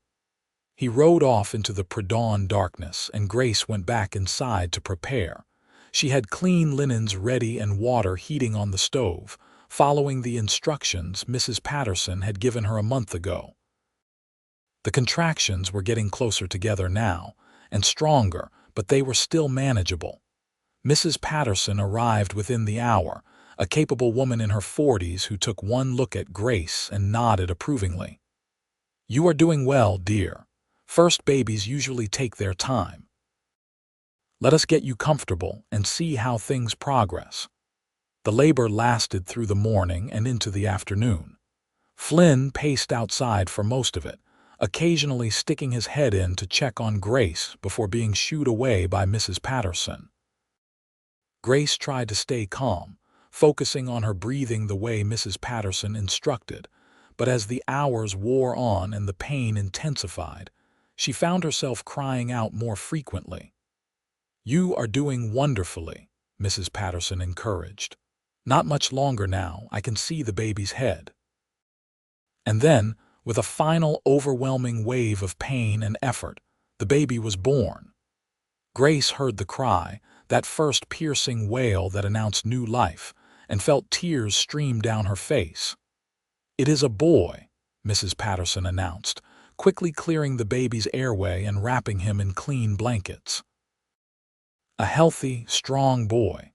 S1: He rode off into the pre-dawn darkness, and Grace went back inside to prepare. She had clean linens ready and water heating on the stove, following the instructions Mrs. Patterson had given her a month ago. The contractions were getting closer together now, and stronger, but they were still manageable. Mrs. Patterson arrived within the hour, a capable woman in her 40s who took one look at Grace and nodded approvingly. "You are doing well, dear. First babies usually take their time. Let us get you comfortable and see how things progress." The labor lasted through the morning and into the afternoon. Flynn paced outside for most of it, occasionally sticking his head in to check on Grace before being shooed away by Mrs. Patterson. Grace tried to stay calm, focusing on her breathing the way Mrs. Patterson instructed, but as the hours wore on and the pain intensified, she found herself crying out more frequently. "You are doing wonderfully," Mrs. Patterson encouraged. "Not much longer now, I can see the baby's head." And then, with a final overwhelming wave of pain and effort, the baby was born. Grace heard the cry, that first piercing wail that announced new life, and felt tears stream down her face. "It is a boy," Mrs. Patterson announced, quickly clearing the baby's airway and wrapping him in clean blankets. "A healthy, strong boy."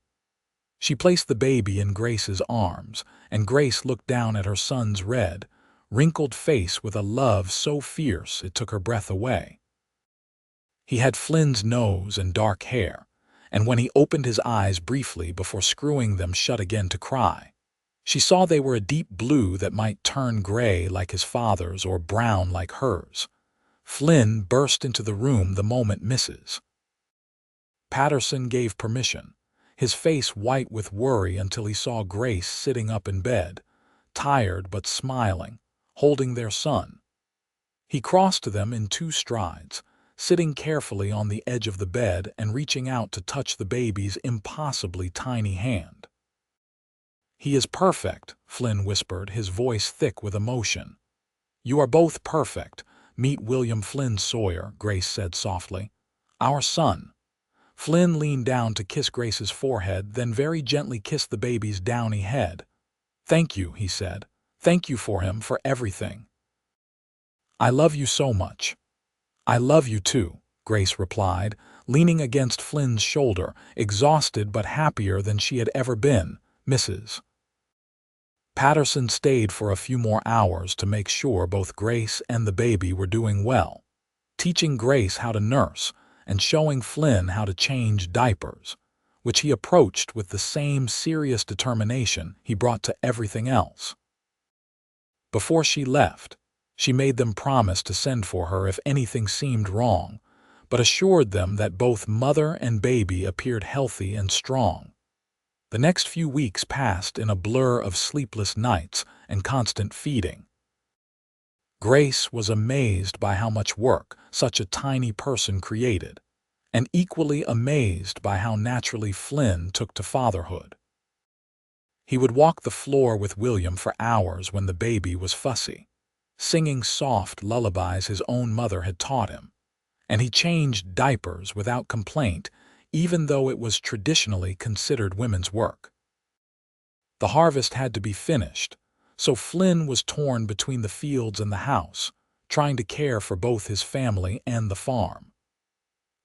S1: She placed the baby in Grace's arms, and Grace looked down at her son's red, wrinkled face with a love so fierce it took her breath away. He had Flynn's nose and dark hair, and when he opened his eyes briefly before screwing them shut again to cry, she saw they were a deep blue that might turn gray like his father's or brown like hers. Flynn burst into the room the moment Mrs. Patterson gave permission, his face white with worry until he saw Grace sitting up in bed, tired but smiling, holding their son. He crossed to them in 2 strides, sitting carefully on the edge of the bed and reaching out to touch the baby's impossibly tiny hand. "He is perfect," Flynn whispered, his voice thick with emotion. "You are both perfect. Meet William Flynn Sawyer," Grace said softly. "Our son." Flynn leaned down to kiss Grace's forehead, then very gently kissed the baby's downy head. "Thank you," he said. "Thank you for him, for everything." "I love you so much." "I love you too," Grace replied, leaning against Flynn's shoulder, exhausted but happier than she had ever been. Mrs. Patterson stayed for a few more hours to make sure both Grace and the baby were doing well, teaching Grace how to nurse and showing Flynn how to change diapers, which he approached with the same serious determination he brought to everything else. Before she left, she made them promise to send for her if anything seemed wrong, but assured them that both mother and baby appeared healthy and strong. The next few weeks passed in a blur of sleepless nights and constant feeding. Grace was amazed by how much work such a tiny person created, and equally amazed by how naturally Flynn took to fatherhood. He would walk the floor with William for hours when the baby was fussy, singing soft lullabies his own mother had taught him, and he changed diapers without complaint, even though it was traditionally considered women's work. The harvest had to be finished, so Flynn was torn between the fields and the house, trying to care for both his family and the farm.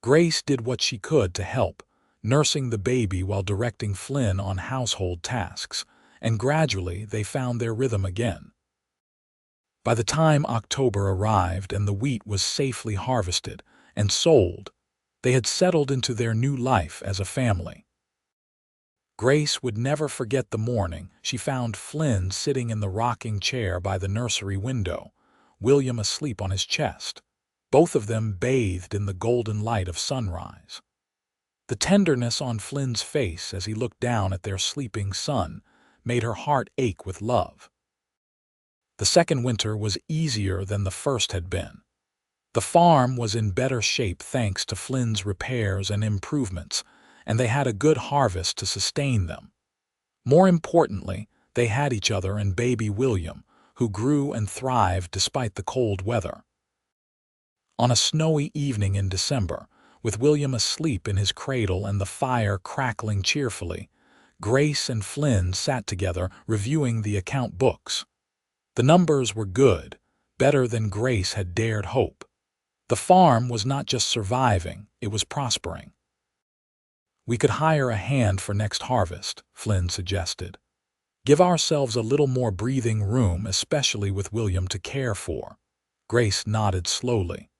S1: Grace did what she could to help, nursing the baby while directing Flynn on household tasks, and gradually they found their rhythm again. By the time October arrived and the wheat was safely harvested and sold, they had settled into their new life as a family. Grace would never forget the morning she found Flynn sitting in the rocking chair by the nursery window, William asleep on his chest, both of them bathed in the golden light of sunrise. The tenderness on Flynn's face as he looked down at their sleeping son made her heart ache with love. The second winter was easier than the first had been. The farm was in better shape thanks to Flynn's repairs and improvements, and they had a good harvest to sustain them. More importantly, they had each other and baby William, who grew and thrived despite the cold weather. On a snowy evening in December, with William asleep in his cradle and the fire crackling cheerfully, Grace and Flynn sat together reviewing the account books. The numbers were good, better than Grace had dared hope. The farm was not just surviving, it was prospering. "We could hire a hand for next harvest," Flynn suggested. "Give ourselves a little more breathing room, especially with William to care for." Grace nodded slowly.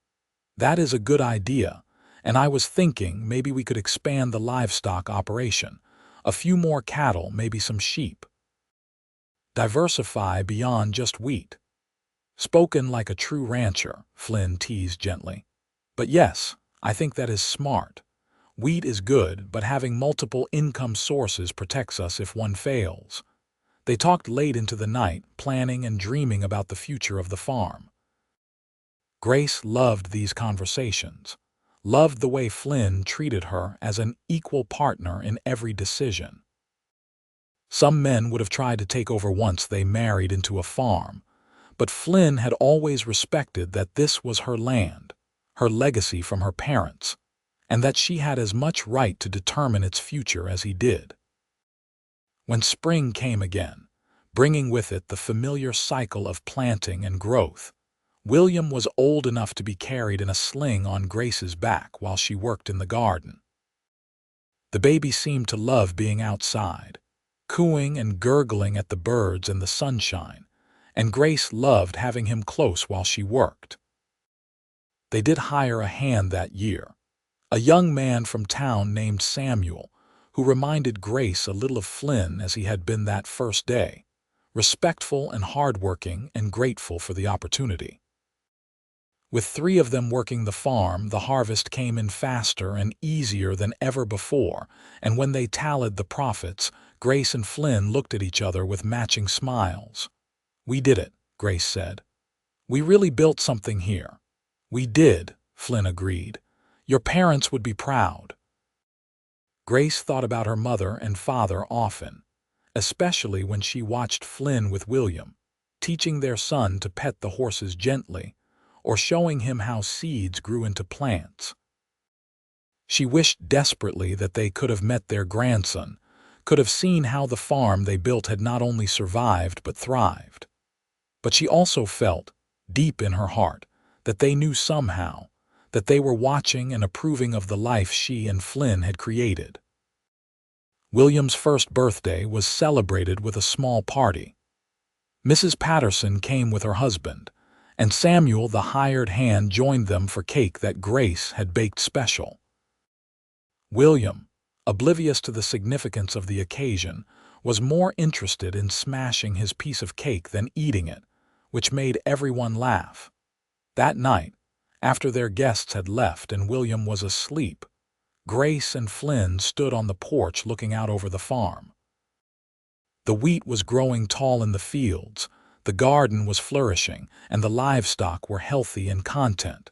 S1: "That is a good idea, and I was thinking maybe we could expand the livestock operation. A few more cattle, maybe some sheep. Diversify beyond just wheat." "Spoken like a true rancher," Flynn teased gently. "But yes, I think that is smart. Wheat is good, but having multiple income sources protects us if one fails." They talked late into the night, planning and dreaming about the future of the farm. Grace loved these conversations, loved the way Flynn treated her as an equal partner in every decision. Some men would have tried to take over once they married into a farm, but Flynn had always respected that this was her land, her legacy from her parents, and that she had as much right to determine its future as he did. When spring came again, bringing with it the familiar cycle of planting and growth, William was old enough to be carried in a sling on Grace's back while she worked in the garden. The baby seemed to love being outside, cooing and gurgling at the birds and the sunshine, and Grace loved having him close while she worked. They did hire a hand that year, a young man from town named Samuel, who reminded Grace a little of Flynn as he had been that first day, respectful and hardworking and grateful for the opportunity. With 3 of them working the farm, the harvest came in faster and easier than ever before, and when they tallied the profits, Grace and Flynn looked at each other with matching smiles. "We did it," Grace said. "We really built something here." "We did," Flynn agreed. "Your parents would be proud." Grace thought about her mother and father often, especially when she watched Flynn with William, teaching their son to pet the horses gently, or showing him how seeds grew into plants. She wished desperately that they could have met their grandson, could have seen how the farm they built had not only survived but thrived. But she also felt, deep in her heart, that they knew somehow, that they were watching and approving of the life she and Flynn had created. William's first birthday was celebrated with a small party. Mrs. Patterson came with her husband, and Samuel, the hired hand, joined them for cake that Grace had baked special. William, oblivious to the significance of the occasion, was more interested in smashing his piece of cake than eating it, which made everyone laugh. That night, after their guests had left and William was asleep, Grace and Flynn stood on the porch looking out over the farm. The wheat was growing tall in the fields, the garden was flourishing, and the livestock were healthy and content.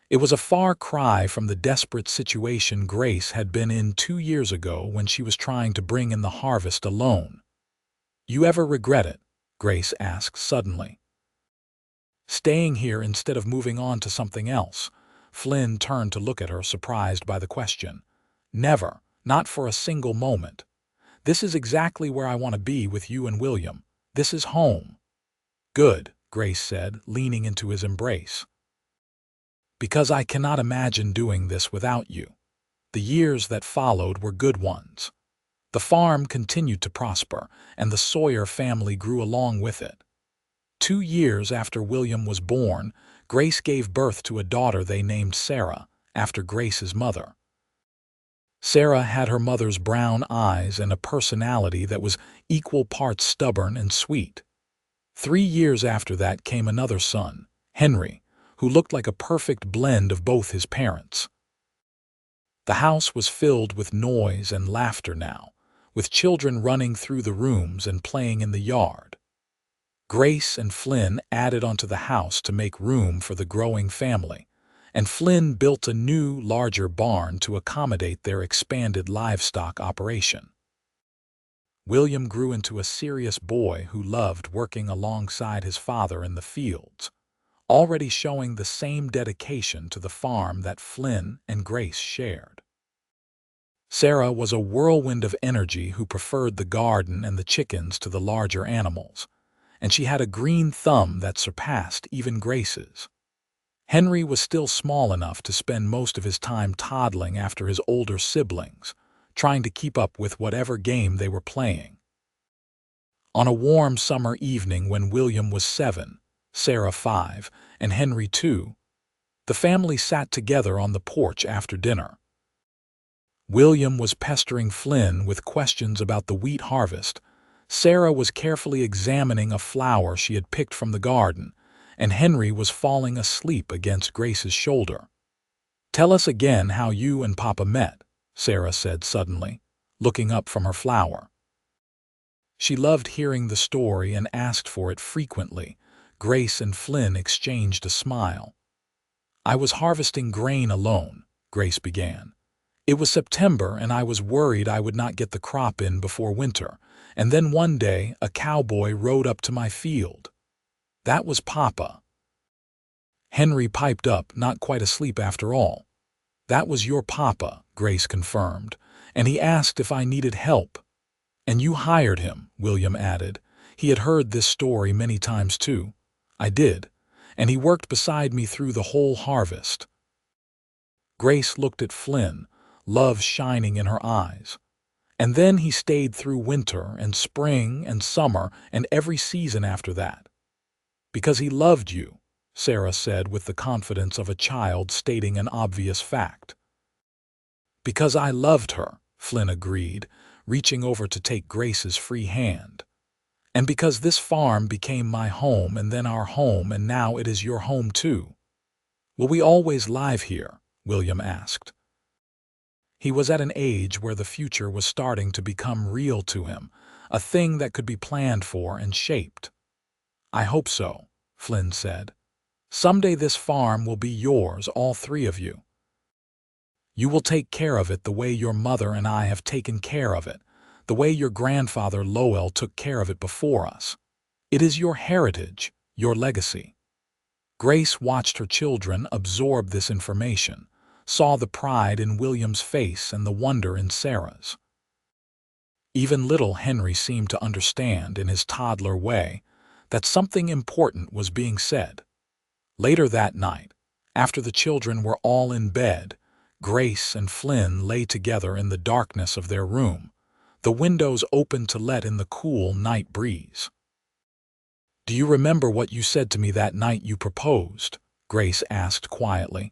S1: It was a far cry from the desperate situation Grace had been in 2 years ago when she was trying to bring in the harvest alone. "You ever regret it?" Grace asked suddenly. "Staying here instead of moving on to something else?" Flynn turned to look at her, surprised by the question. "Never, not for a single moment. This is exactly where I want to be with you and William. This is home." "Good," Grace said, leaning into his embrace. "Because I cannot imagine doing this without you." The years that followed were good ones. The farm continued to prosper, and the Sawyer family grew along with it. 2 years after William was born, Grace gave birth to a daughter they named Sarah, after Grace's mother. Sarah had her mother's brown eyes and a personality that was equal parts stubborn and sweet. 3 years after that came another son, Henry, who looked like a perfect blend of both his parents. The house was filled with noise and laughter now, with children running through the rooms and playing in the yard. Grace and Flynn added onto the house to make room for the growing family, and Flynn built a new, larger barn to accommodate their expanded livestock operation. William grew into a serious boy who loved working alongside his father in the fields, already showing the same dedication to the farm that Flynn and Grace shared. Sarah was a whirlwind of energy who preferred the garden and the chickens to the larger animals, and she had a green thumb that surpassed even Grace's. Henry was still small enough to spend most of his time toddling after his older siblings, trying to keep up with whatever game they were playing. On a warm summer evening when William was 7, Sarah 5, and Henry 2, the family sat together on the porch after dinner. William was pestering Flynn with questions about the wheat harvest. Sarah was carefully examining a flower she had picked from the garden, and Henry was falling asleep against Grace's shoulder. "Tell us again how you and Papa met," Sarah said suddenly, looking up from her flower. She loved hearing the story and asked for it frequently. Grace and Flynn exchanged a smile. "I was harvesting grain alone," Grace began. "It was September and I was worried I would not get the crop in before winter, and then one day a cowboy rode up to my field. That was Papa." Henry piped up, not quite asleep after all. "That was your Papa," Grace confirmed, "and he asked if I needed help." "And you hired him," William added. He had heard this story many times too. "I did, and he worked beside me through the whole harvest." Grace looked at Flynn, love shining in her eyes. And then he stayed through winter and spring and summer and every season after that. Because he loved you, Sarah said with the confidence of a child stating an obvious fact. Because I loved her, Flynn agreed, reaching over to take Grace's free hand. And because this farm became my home and then our home and now it is your home too. Will we always live here? William asked. He was at an age where the future was starting to become real to him, a thing that could be planned for and shaped. I hope so, Flynn said. Someday this farm will be yours, all three of you. You will take care of it the way your mother and I have taken care of it, the way your grandfather Lowell took care of it before us. It is your heritage, your legacy. Grace watched her children absorb this information, saw the pride in William's face and the wonder in Sarah's. Even little Henry seemed to understand in his toddler way that something important was being said. Later that night, after the children were all in bed, Grace and Flynn lay together in the darkness of their room, the windows open to let in the cool night breeze. "Do you remember what you said to me that night you proposed?" Grace asked quietly.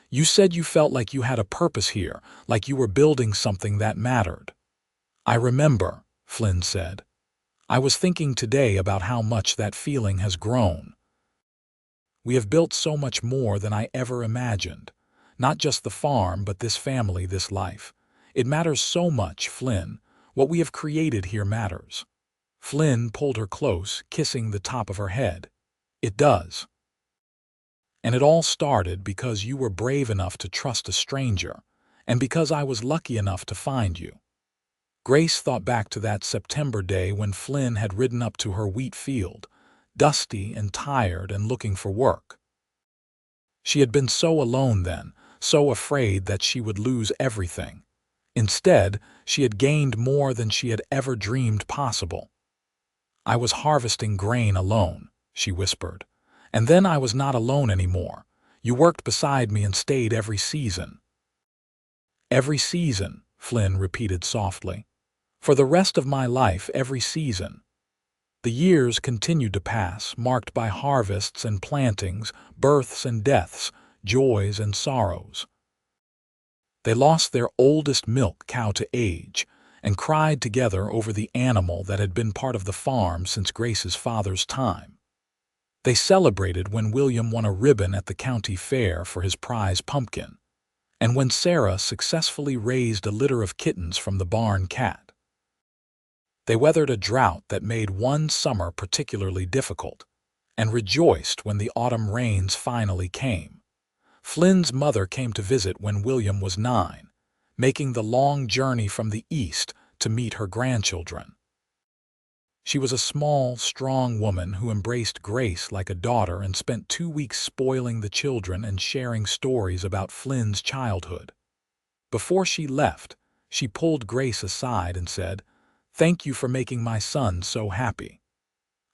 S1: "You said you felt like you had a purpose here, like you were building something that mattered." "I remember," Flynn said. "I was thinking today about how much that feeling has grown. We have built so much more than I ever imagined. Not just the farm, but this family, this life. It matters so much, Flynn. What we have created here matters." Flynn pulled her close, kissing the top of her head. "It does. And it all started because you were brave enough to trust a stranger, and because I was lucky enough to find you." Grace thought back to that September day when Flynn had ridden up to her wheat field, dusty and tired and looking for work. She had been so alone then, so afraid that she would lose everything. Instead, she had gained more than she had ever dreamed possible. "I was harvesting grain alone," she whispered. "And then I was not alone anymore. You worked beside me and stayed every season." "Every season," Flynn repeated softly. "For the rest of my life, every season." The years continued to pass, marked by harvests and plantings, births and deaths, joys and sorrows. They lost their oldest milk cow to age, and cried together over the animal that had been part of the farm since Grace's father's time. They celebrated when William won a ribbon at the county fair for his prize pumpkin, and when Sarah successfully raised a litter of kittens from the barn cat. They weathered a drought that made one summer particularly difficult, and rejoiced when the autumn rains finally came. Flynn's mother came to visit when William was 9, making the long journey from the east to meet her grandchildren. She was a small, strong woman who embraced Grace like a daughter and spent 2 weeks spoiling the children and sharing stories about Flynn's childhood. Before she left, she pulled Grace aside and said, "Thank you for making my son so happy.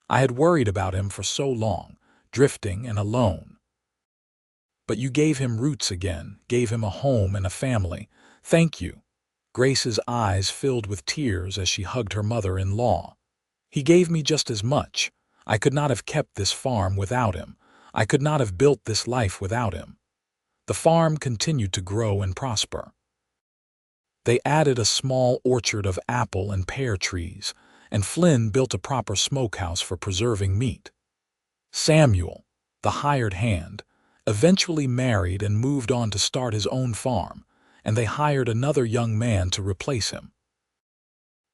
S1: I had worried about him for so long, drifting and alone. But you gave him roots again, gave him a home and a family. Thank you." Grace's eyes filled with tears as she hugged her mother-in-law. "He gave me just as much. I could not have kept this farm without him. I could not have built this life without him." The farm continued to grow and prosper. They added a small orchard of apple and pear trees, and Flynn built a proper smokehouse for preserving meat. Samuel, the hired hand, eventually married and moved on to start his own farm, and they hired another young man to replace him.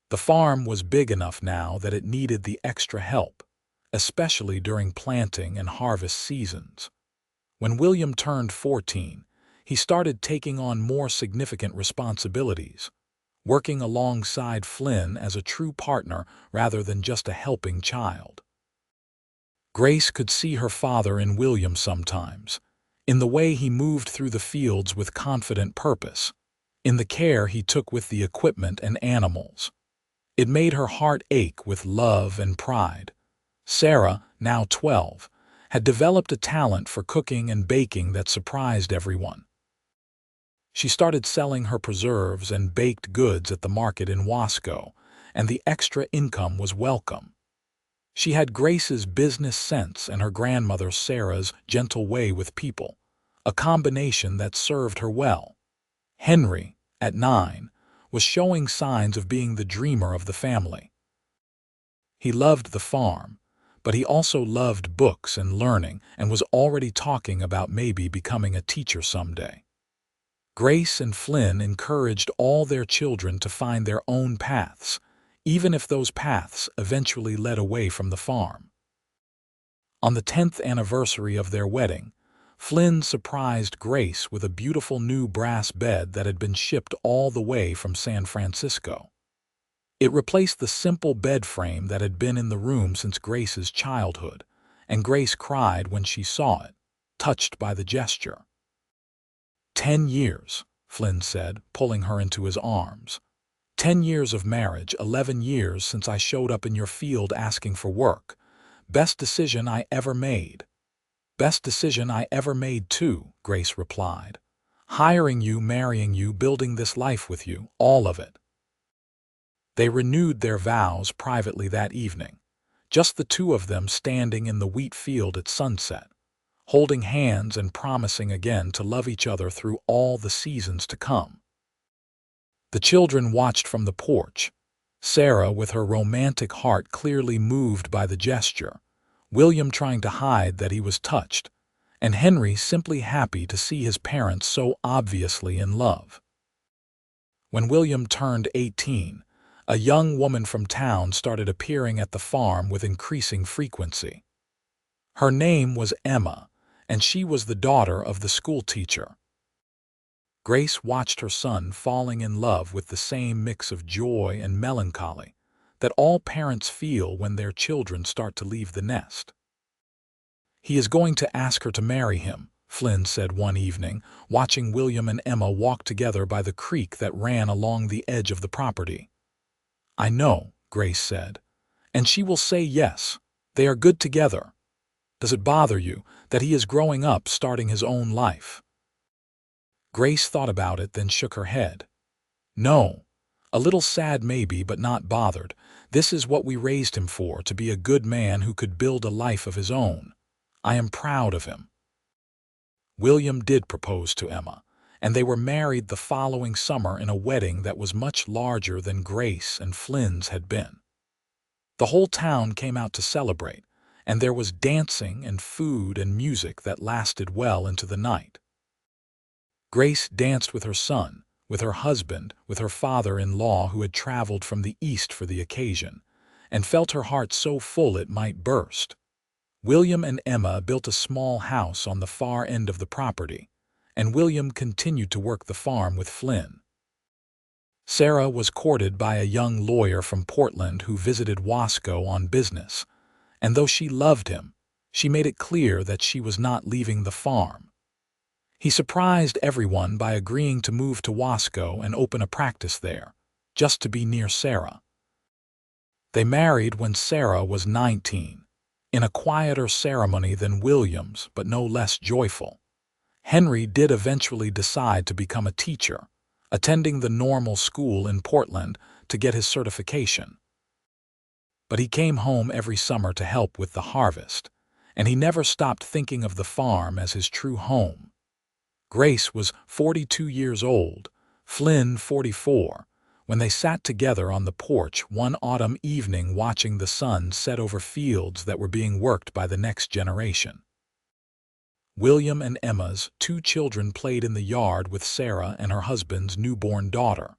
S1: The farm was big enough now that it needed the extra help, especially during planting and harvest seasons. When William turned 14, he started taking on more significant responsibilities, working alongside Flynn as a true partner rather than just a helping child. Grace could see her father in William sometimes, in the way he moved through the fields with confident purpose, in the care he took with the equipment and animals. It made her heart ache with love and pride. Sarah, now 12, had developed a talent for cooking and baking that surprised everyone. She started selling her preserves and baked goods at the market in Wasco, and the extra income was welcome. She had Grace's business sense and her grandmother Sarah's gentle way with people, a combination that served her well. Henry, at 9, was showing signs of being the dreamer of the family. He loved the farm, but he also loved books and learning and was already talking about maybe becoming a teacher someday. Grace and Flynn encouraged all their children to find their own paths, even if those paths eventually led away from the farm. On the 10th anniversary of their wedding, Flynn surprised Grace with a beautiful new brass bed that had been shipped all the way from San Francisco. It replaced the simple bed frame that had been in the room since Grace's childhood, and Grace cried when she saw it, touched by the gesture. 10 years, Flynn said, pulling her into his arms. 10 years of marriage, 11 years since I showed up in your field asking for work. Best decision I ever made. Best decision I ever made too, Grace replied. Hiring you, marrying you, building this life with you, all of it. They renewed their vows privately that evening, just the two of them standing in the wheat field at sunset, holding hands and promising again to love each other through all the seasons to come. The children watched from the porch, Sarah with her romantic heart clearly moved by the gesture, William trying to hide that he was touched, and Henry simply happy to see his parents so obviously in love. When William turned 18, a young woman from town started appearing at the farm with increasing frequency. Her name was Emma, and she was the daughter of the schoolteacher. Grace watched her son falling in love with the same mix of joy and melancholy that all parents feel when their children start to leave the nest. He is going to ask her to marry him, Flynn said one evening, watching William and Emma walk together by the creek that ran along the edge of the property. I know, Grace said, and she will say yes. They are good together. Does it bother you that he is growing up, starting his own life? Grace thought about it, then shook her head. No. A little sad maybe, but not bothered. This is what we raised him for, to be a good man who could build a life of his own. I am proud of him. William did propose to Emma, and they were married the following summer in a wedding that was much larger than Grace and Flynn's had been. The whole town came out to celebrate, and there was dancing and food and music that lasted well into the night. Grace danced with her son, with her husband, with her father-in-law who had traveled from the east for the occasion, and felt her heart so full it might burst. William and Emma built a small house on the far end of the property, and William continued to work the farm with Flynn. Sarah was courted by a young lawyer from Portland who visited Wasco on business, and though she loved him, she made it clear that she was not leaving the farm. He surprised everyone by agreeing to move to Wasco and open a practice there, just to be near Sarah. They married when Sarah was 19, in a quieter ceremony than William's, but no less joyful. Henry did eventually decide to become a teacher, attending the normal school in Portland to get his certification. But he came home every summer to help with the harvest, and he never stopped thinking of the farm as his true home. Grace was 42 years old, Flynn 44, when they sat together on the porch one autumn evening watching the sun set over fields that were being worked by the next generation. William and Emma's 2 children played in the yard with Sarah and her husband's newborn daughter.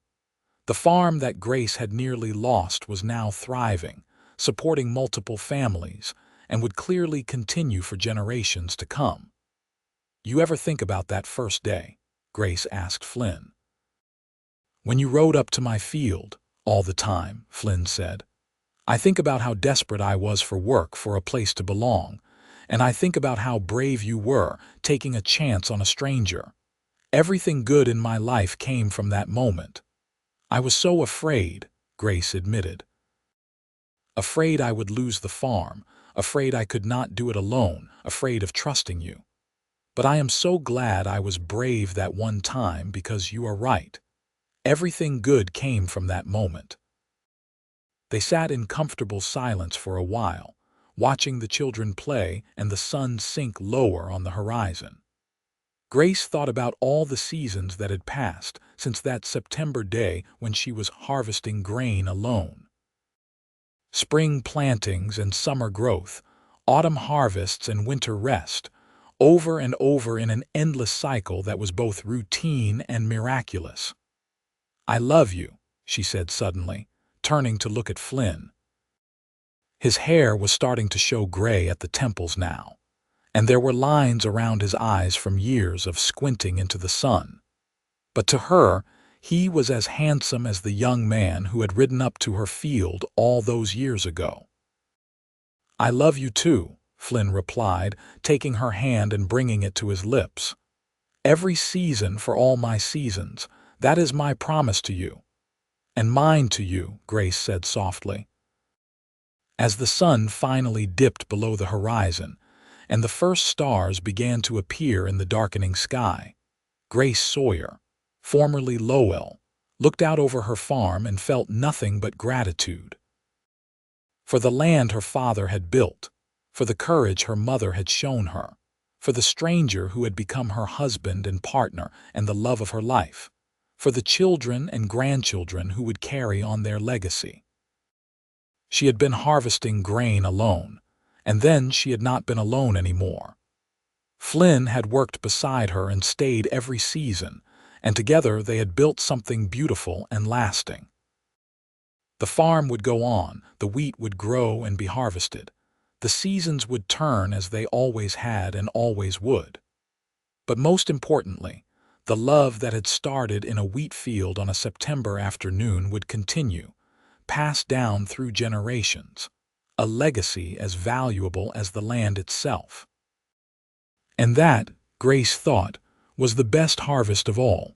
S1: The farm that Grace had nearly lost was now thriving, supporting multiple families, and would clearly continue for generations to come. You ever think about that first day? Grace asked Flynn. When you rode up to my field, all the time, Flynn said. I think about how desperate I was for work, for a place to belong, and I think about how brave you were, taking a chance on a stranger. Everything good in my life came from that moment. I was so afraid, Grace admitted. Afraid I would lose the farm, afraid I could not do it alone, afraid of trusting you. But I am so glad I was brave that one time because you are right. Everything good came from that moment." They sat in comfortable silence for a while, watching the children play and the sun sink lower on the horizon. Grace thought about all the seasons that had passed since that September day when she was harvesting grain alone. Spring plantings and summer growth, autumn harvests and winter rest, over and over in an endless cycle that was both routine and miraculous. "I love you," she said suddenly, turning to look at Flynn. His hair was starting to show gray at the temples now, and there were lines around his eyes from years of squinting into the sun. But to her, he was as handsome as the young man who had ridden up to her field all those years ago. "I love you too," Flynn replied, taking her hand and bringing it to his lips. "Every season for all my seasons, that is my promise to you." "And mine to you," Grace said softly. As the sun finally dipped below the horizon, and the first stars began to appear in the darkening sky, Grace Sawyer, formerly Lowell, looked out over her farm and felt nothing but gratitude. For the land her father had built, for the courage her mother had shown her, for the stranger who had become her husband and partner and the love of her life, for the children and grandchildren who would carry on their legacy. She had been harvesting grain alone, and then she had not been alone anymore. Flynn had worked beside her and stayed every season, and together they had built something beautiful and lasting. The farm would go on, the wheat would grow and be harvested. The seasons would turn as they always had and always would. But most importantly, the love that had started in a wheat field on a September afternoon would continue, passed down through generations, a legacy as valuable as the land itself. And that, Grace thought, was the best harvest of all.